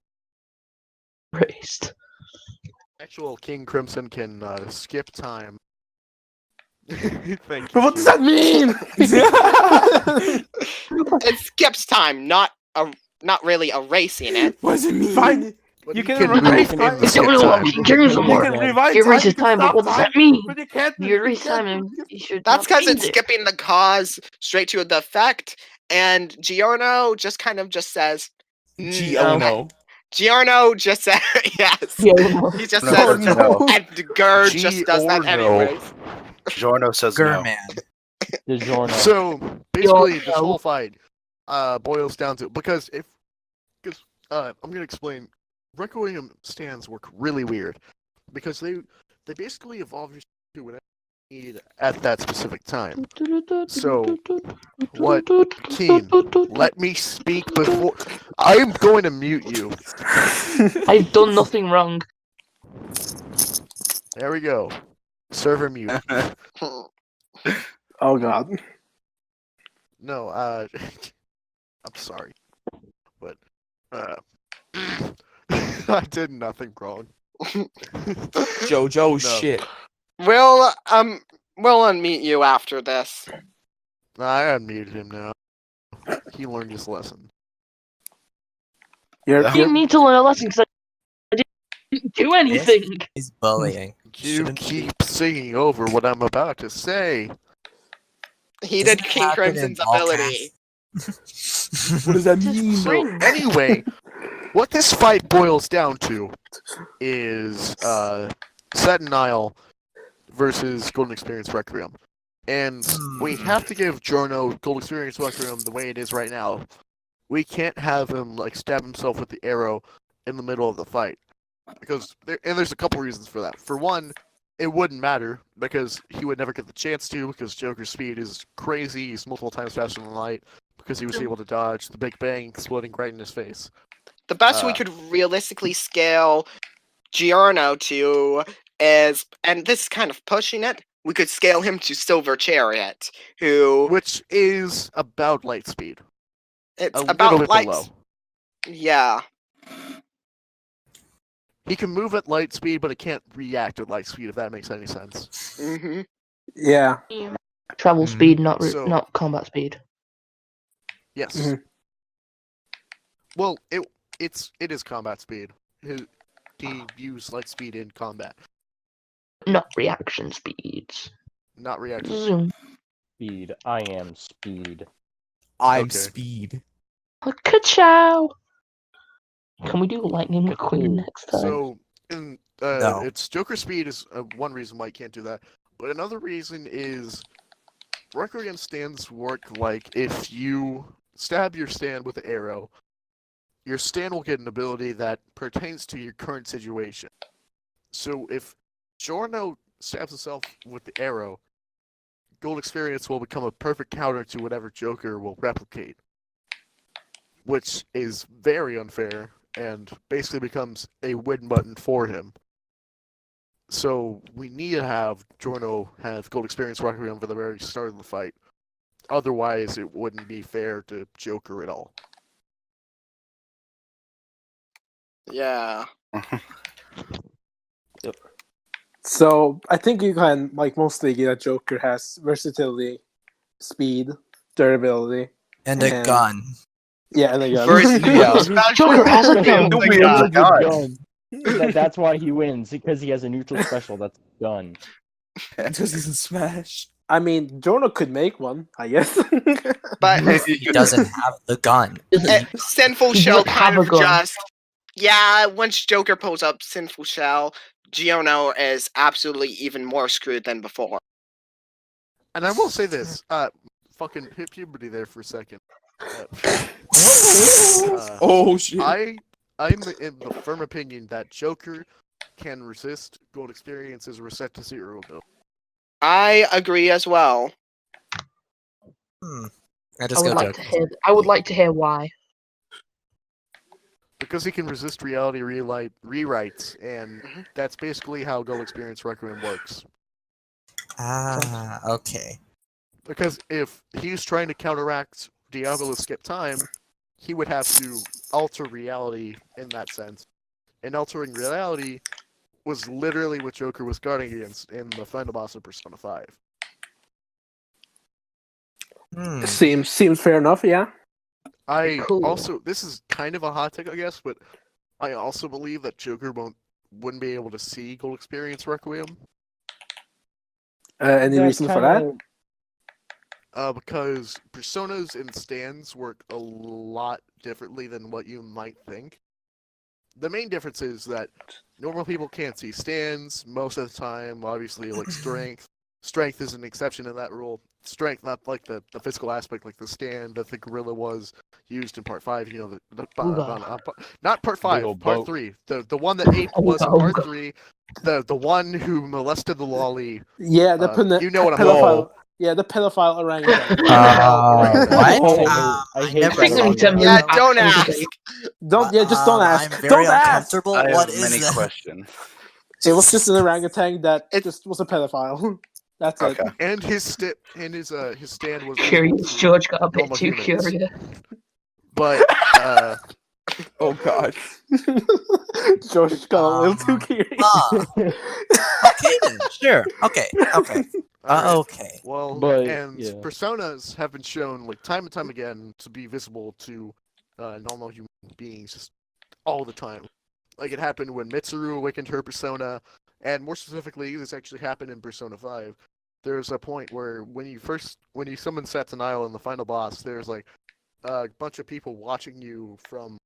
Raised. Actual King Crimson can skip time. Thank you. But what does that mean? It skips time, not really erasing it. What does it mean? Fine. But You he can move erase in time. the It's skip only time. one King's You War. can rewind You time, erase you his can time, but stop what does time, that mean? but you can't. You erase time and you should That's not because change it's it. skipping the cause straight to the effect, and Giorno just says, Giorno. Giorno just said yes. Yeah, no. He just No, says no, no. and Gerd just does that anyway. Giorno says no. Gurman. DiGiorno. So basically, this Yo. whole fight boils down to because I'm gonna explain. Requiem stands work really weird because they basically evolve to whatever you need at that specific time. So, what, Keane, let me speak before I am going to mute you. I've done nothing wrong. There we go. Server mute. Oh god. No, I'm sorry, but I did nothing wrong. Jojo, No. shit. We'll unmute you after this. I unmuted him now. He learned his lesson. You're, You need to learn a lesson because I didn't do anything. He's bullying. You Shouldn't keep singing over what I'm about to say. He Doesn't did King happen in Crimson's all ability. What does that Just mean? So Cringe. anyway, what this fight boils down to is Set and Nile versus Golden Experience Requiem. And we have to give Giorno Golden Experience Requiem the way it is right now. We can't have him like stab himself with the arrow in the middle of the fight. Because there's a couple reasons for that. For one, it wouldn't matter because he would never get the chance to because Joker's speed is crazy. He's multiple times faster than light because he was able to dodge the Big Bang exploding right in his face. The best we could realistically scale Giorno to is, and this is kind of pushing it, we could scale him to Silver Chariot, who Which is about light speed. it's A little about bit light. below. Yeah, He can move at light speed, but it can't react at light speed, if that makes any sense. hmm yeah. Travel speed, not So- not combat speed. Yes. Mhm. Well, it is combat speed. He used light speed in combat, Not reaction speeds. not reaction. Zoom. Speed. I am speed. I'm Okay. speed. Ka-chow! Can we do Lightning McQueen next time? So, No. it's Joker speed is one reason why you can't do that. But another reason is Requiem stands work like if you stab your stand with an arrow, your stand will get an ability that pertains to your current situation. So if Giorno stabs himself with the arrow, Gold Experience will become a perfect counter to whatever Joker will replicate. Which is very unfair and basically becomes a win button for him. So we need to have Giorno have Gold Experience Requiem for the very start of the fight. Otherwise, it wouldn't be fair to Joker at all. yeah. So I think you can mostly get a Joker has versatility, speed, durability. And a And- gun. Yeah, and then Yeah. Joker has a gun. Nobody has a gun. That's why he wins, because he has a neutral special that's done. Because he's in Smash. I mean, Giorno could make one, I guess. But He doesn't have the gun. Sinful He Shell doesn't have kind a of gun. just. Yeah, once Joker pulls up Sinful Shell, Giorno is absolutely even more screwed than before. And I will say this, fucking hit puberty there for a second. Oh shit. I'm in the firm opinion that Joker can resist Gold Experience's Reset to Zero ability. I agree as well. I I just would go like Joker. to hear. I would like to hear why. Because he can resist reality rewrites, and that's basically how Goal Experience Requiem works. Okay. Because if he's trying to counteract Diablo's skip time, he would have to alter reality in that sense. And altering reality was literally what Joker was guarding against in the final boss of Persona 5. Seems fair enough. Yeah. I Cool. also, this is kind of a hot take, I guess, but I also believe that Joker wouldn't be able to see Gold Experience Requiem. Any reason for that? Because personas and stands work a lot differently than what you might think. The main difference is that normal people can't see stands most of the time. Obviously, like strength. Strength is an exception in that rule. Strength, not like the physical aspect, like the stand that the gorilla was used in part 5. You know, not part 5, part 3. The one that Ape was in part 3. The one who molested the lolly. Yeah, you know what I'm pedophile. Yeah, the pedophile orangutan. What? I hate never that saw one. that. Yeah, don't ask. Just don't ask. I'm very Don't ask. uncomfortable. I What have is many that? questions. It was just an orangutan that just was a pedophile. That's it. Okay. And his stand was Curious. George got a bit normal too humans. curious. But Oh god. George got a little too curious. Okay, then, sure. Okay. Okay. well, But, and yeah. personas have been shown like time and time again to be visible to normal human beings just all the time. Like it happened when Mitsuru awakened her persona, and more specifically, this actually happened in Persona 5. There's a point where when you summon Satanael in the final boss, there's like a bunch of people watching you from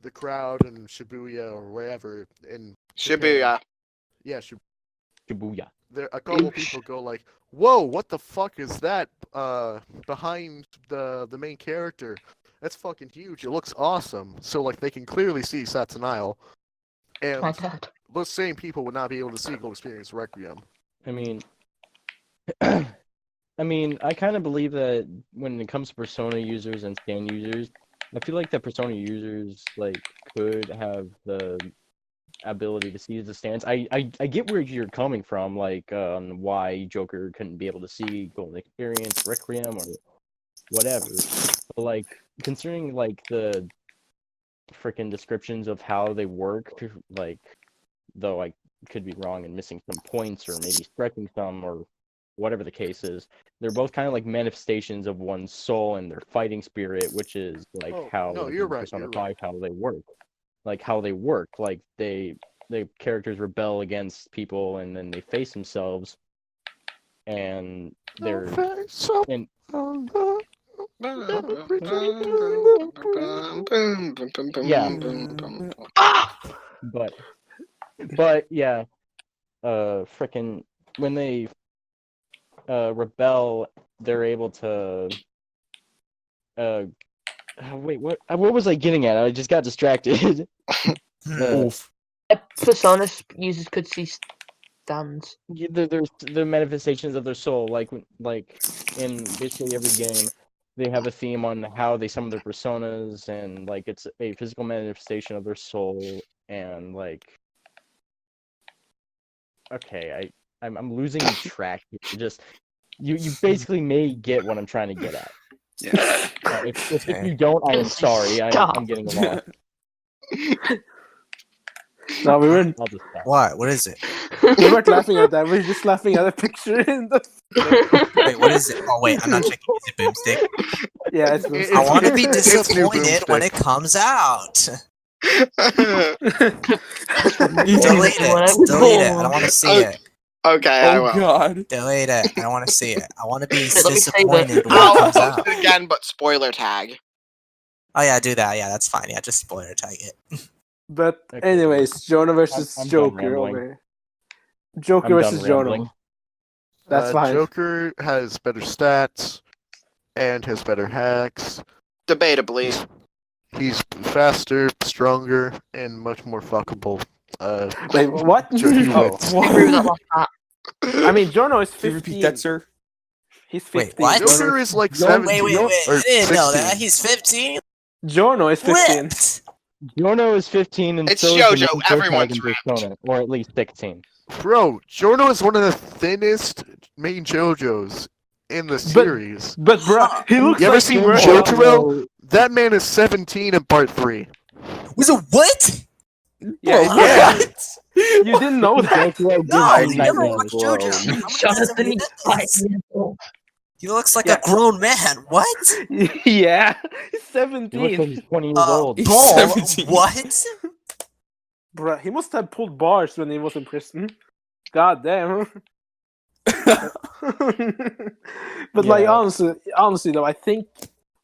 the crowd in Shibuya or wherever in Shibuya. Yeah, Shibuya. there a couple people go like, "Whoa, what the fuck is that behind the main character? That's fucking huge. It looks awesome." So like they can clearly see Satanael, and My dad. those same people would not be able to see Gold Experience Requiem. I mean, I kind of believe that when it comes to Persona users and stand users, I feel like the Persona users like could have the ability to see the stands. I get where you're coming from, like why Joker couldn't be able to see Golden Experience, Requiem, or whatever. But like concerning like the freaking descriptions of how they work, like though I could be wrong and missing some points or maybe stretching some or whatever the case is, they're both kind of like manifestations of one's soul and their fighting spirit, which is like how you're right, Persona you're 5 how they work. Like how they work. Like the characters rebel against people and then they face themselves and they're and yeah. But yeah, frickin' when they rebel, they're able to wait, what was I getting at? I just got distracted. Persona users could see stands. Yeah, there's the manifestations of their soul, like in basically every game, they have a theme on how they summon their personas, and like it's a physical manifestation of their soul, and like, okay, I'm losing track here. Just you basically may get what I'm trying to get at. Yeah. If you don't, I'm sorry. I'm getting lost. No, we weren't. I'll just stop. What? What is it? We weren't laughing at that. We were just laughing at a picture in the. Wait, what is it? Oh wait, I'm not checking. Is it Boomstick? Yeah, it's. I want to be it's new disappointed when Boomstick. it comes out. You Delete it. Delete it. I don't want to see it. Okay, I will. god. Delete it. I don't want to see it. I want to be Let me say that. disappointed when it I'll comes post out. it again, but spoiler tag. Oh yeah, do that. Yeah, that's fine. Yeah, just spoiler tag it. But Okay. anyways, Giorno versus I'm done Joker rambling. over here. Joker I'm versus done Giorno. rambling. That's fine. Joker has better stats and has better hacks. Debatably. He's faster, stronger, and much more fuckable. Wait, what? Joker Oh, wins. I agree with that last part. I mean, Giorno is Can 15. you repeat that, sir? He's Wait, 15. what? Joker is like Wait, 17 Wait, or I didn't know 16. that. He's 15? Giorno is 15. What? Giorno is 15, and It's so is the JoJo, main everyone's protagonist Persona, or at least 16. Bro, Giorno is one of the thinnest main JoJos in the series. But bro, he looks You ever like seen he worked Jotaro? out- Jotaro? That man is 17 in part 3. Was it what? Yeah, Bro, yeah. what? You didn't know that? Jotaro No, I gives me never nightmares. watched JoJo. How many times Jonathan, have you he's done 5 this? years old. He looks like Yeah. a grown man. What? Yeah, he's He looks like 17. he's 20 years old. He's Ball. 17. What? Bro, he must have pulled bars when he was in prison. God damn. But like Yeah. honestly though, I think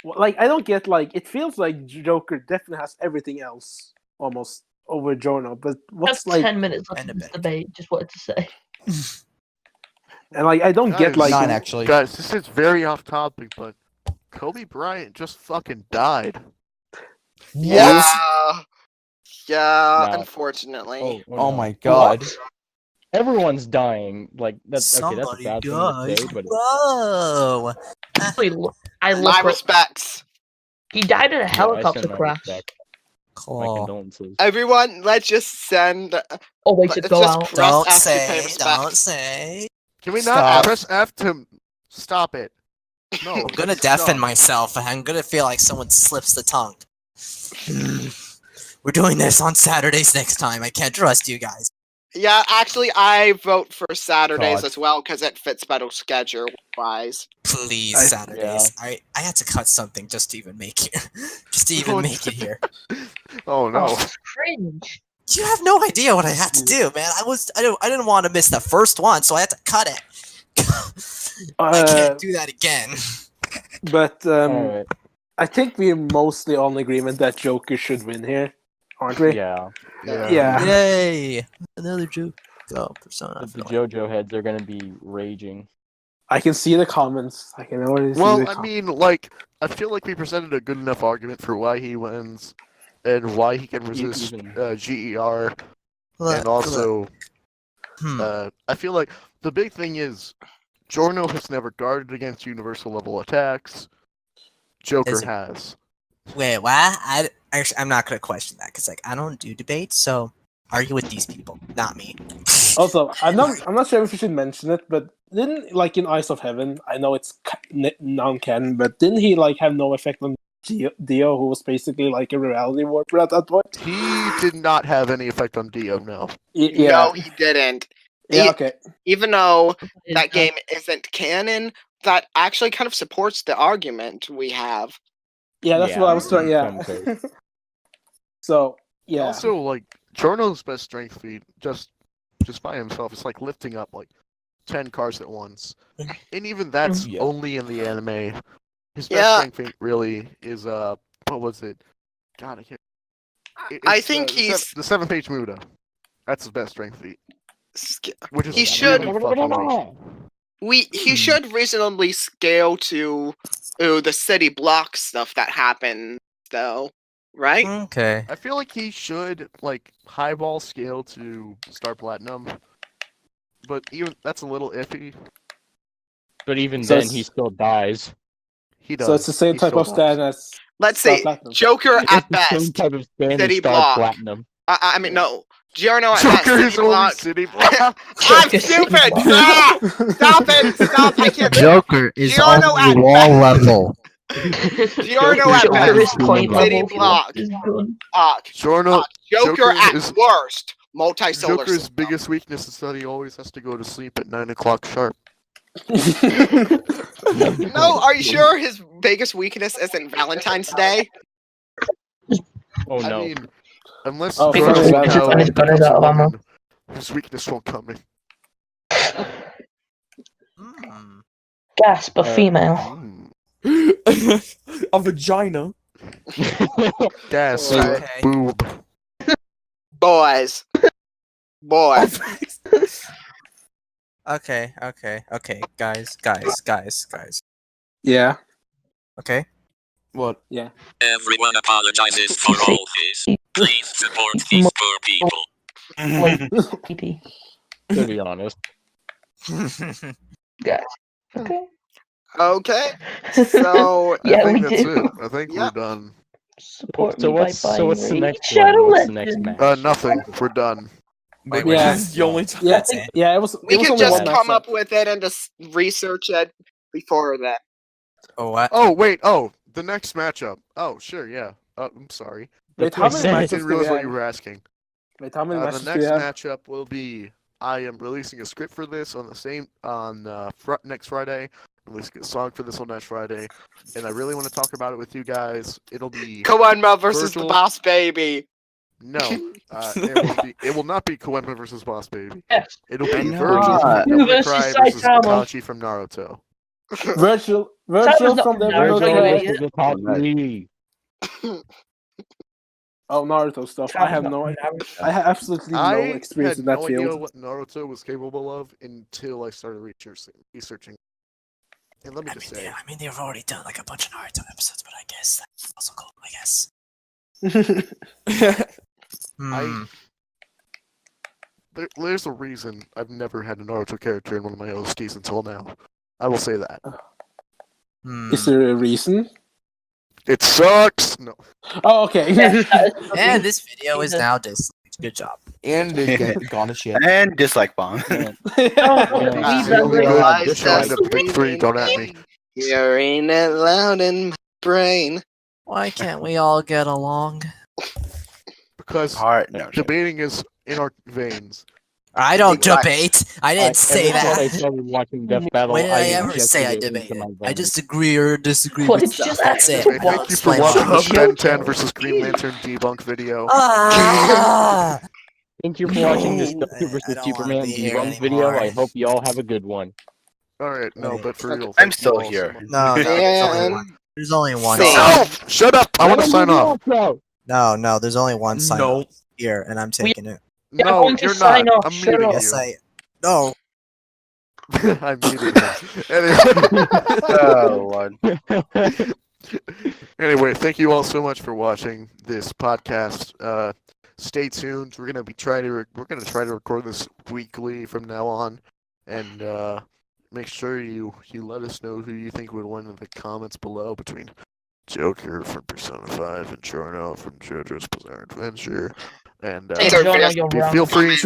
like I don't get like it feels like Joker definitely has everything else almost over Giorno, but what's That's like 10 minutes left And a of this bit. debate. Just wanted to say. and like I don't get Guys, like 9, actually. Guys, this is very off topic, but Kobe Bryant just fucking died. Yeah. Yeah, No. unfortunately. Oh no. my god. Everyone's dying. Like that's okay. That's a Somebody bad thing to died. say, but Whoa. Wait, I My look up. respects. He died in a yeah, I helicopter send my crash. respect. My Cool. condolences. Everyone, let's just send. Oh wait, Let's to go just out. press Don't F to pay say. respect. Don't say. Can we not Stop. press F to stop it? No. I'm gonna stop. deafen myself. And I'm gonna feel like someone slips the tongue. We're doing this on Saturdays next time. I can't trust you guys. Yeah, actually, I vote for Saturdays God. as well because it fits better schedule-wise. Please, I- Saturdays. I had to cut something just to even make it. Just to even make it here. Oh no. Oh, cringe. You have no idea what I had to do, man. I didn't want to miss the first one, so I had to cut it. I can't do that again. but Alright. I think we're mostly on agreement that Joker should win here, aren't we? Yeah. Yeah. Yay! Another joke. Go, Persona. The JoJo heads are gonna be raging. I can see the comments. I can already see Well, the I comments. mean, like, I feel like we presented a good enough argument for why he wins and why he can resist Even- GER, Look, and also, look. I feel like the big thing is Giorno has never guarded against universal level attacks. Joker Is it- has. Wait, what? I'm not gonna question that because I don't do debates, so argue with these people, not me. Also, I'm not sure if we should mention it, but didn't like in Eyes of Heaven? I know it's non-canon, but didn't he like have no effect on Dio, who was basically like a reality warper at that point? He did not have any effect on Dio, no. Yeah. No, he didn't. Yeah. he- Okay. Even though that game isn't canon, that actually kind of supports the argument we have. Yeah, that's what I was trying. Yeah. Okay. So yeah. Also, like, Giorno's best strength feat, just by himself, is like lifting up like 10 cars at once. And even that's Yeah. only in the anime. His best Yeah. strength feat really is what was it? God, I can't. I It's, think the he's the 7-page Muda. That's his best strength feat. Which is He should- really fucking awesome. he should reasonably scale to the city block stuff that happened though, right? Okay. I feel like he should like highball scale to Star Platinum, but even that's a little iffy. But even So then, it's- he still dies. He does. So it's the same He type still of does. stand as Let's Star see. Platinum. Joker It's at the same best. type of stand City as Star block. Platinum. I mean no. Giorno at Joker best. is City only block. city block. I'm stupid! Stop! Stop it! Stop! I can't. Joker is Giorno only at wall best. level. Giorno at Joker is best. point City level. block. Is good. Joker Joker at is worst. Multi-solar Joker's system. biggest weakness is that he always has to go to sleep at 9 o'clock sharp. No, are you sure his biggest weakness isn't Valentine's Day? Oh no. I mean, unless Oh, Giorno because somehow Valentine's Day becomes is a out of ammo. woman, his weakness won't come in. Hmm. Gasp, a female. Mm. A vagina. Gas. Okay. Boob. Boys. Boys. Okay. Guys. Yeah. Okay. What? Everyone apologizes for all this. Please support these poor people. Like, PP. To be honest. Guys. Okay. Okay. So Yeah, I think we that's do. it. I think we're done. Support So me by what's buying the Raid next Shadow one? What's the next Legends. match? Nothing. We're done. Wait, Yeah. this is the only time. Yeah, That's it. yeah, it was. we it was could only just one come matchup. up with it and just research it before then. Oh, what? Oh wait. Oh, the next matchup. Oh sure. Yeah. I'm sorry. Wait, how many I matches didn't do we realize what have? you were asking. Wait, how many The matches do next we have? matchup will be. I am releasing a script for this on the same next Friday. Releasing a song for this on next Friday, and I really want to talk about it with you guys. It'll be Koenma versus the Virgil. Boss Baby. no. It will not be Koenma versus Boss Baby. Yes. It'll be Why Virgil from not? Devil May Versus Cry versus Saitama. Itachi from Naruto. Virgil Saitama's not from the Naruto, Virgil you Naruto. idiot. versus Itachi. Oh, Naruto stuff. I have no. I have absolutely no I experience had in that no idea field. what Naruto was capable of until I started researching. And let me just say, They've already done like a bunch of Naruto episodes, but I guess that's also cool. I guess. there's a reason I've never had a Naruto character in one of my OSTs until now. I will say that. Is there a reason? It sucks. No. Oh, okay. And this video is now disliked. Good job. And it gone to shit. And dislike bomb. Don't at me. Hearing it loud in my brain. Why can't we all get along? Because Heart. No. shit. debating is in our veins. I don't Exactly. debate. I didn't say Ever since I that. started watching Death Battle, When did I ever injected say I it into debated? my I veins. just agree or disagree What with did you stuff. just That's ask? it. Okay, thank you for Explain watching why. the Ben 10 versus Green Lantern debunk video. Ah! Thank you for watching this No. Goku I versus don't wanna Superman be here debunk video. anymore. I hope you all have a good one. Alright, no, but for real. I'm thank you still all so here. much. No, there's only And one. There's only one. Same. No! Shut up! I want to sign off. No, there's only one sign No. off here, and I'm taking it. They're No, going to you're sign not. off. I'm Shut muting up. you. Yes, I. No. I muted him. Anyway. Oh, Lord. Anyway, thank you all so much for watching this podcast. Stay tuned. We're gonna try to record this weekly from now on, and make sure you let us know who you think would win in the comments below between Joker from Persona 5 and Giorno from JoJo's Bizarre Adventure. And Hey, Sorry, Giorno, Chris. you're wrong. feel free.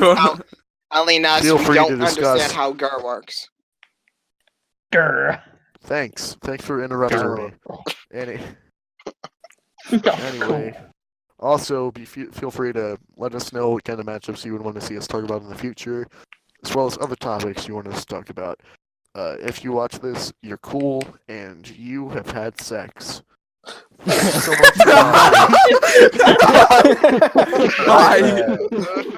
Only us, Feel we free don't to discuss. understand how GUR works. Grr. Thanks for interrupting me. Anyway, also feel free to let us know what kind of matchups you would want to see us talk about in the future, as well as other topics you want us to talk about. If you watch this, you're cool and you have had sex. Thank you so much for watching. Bye.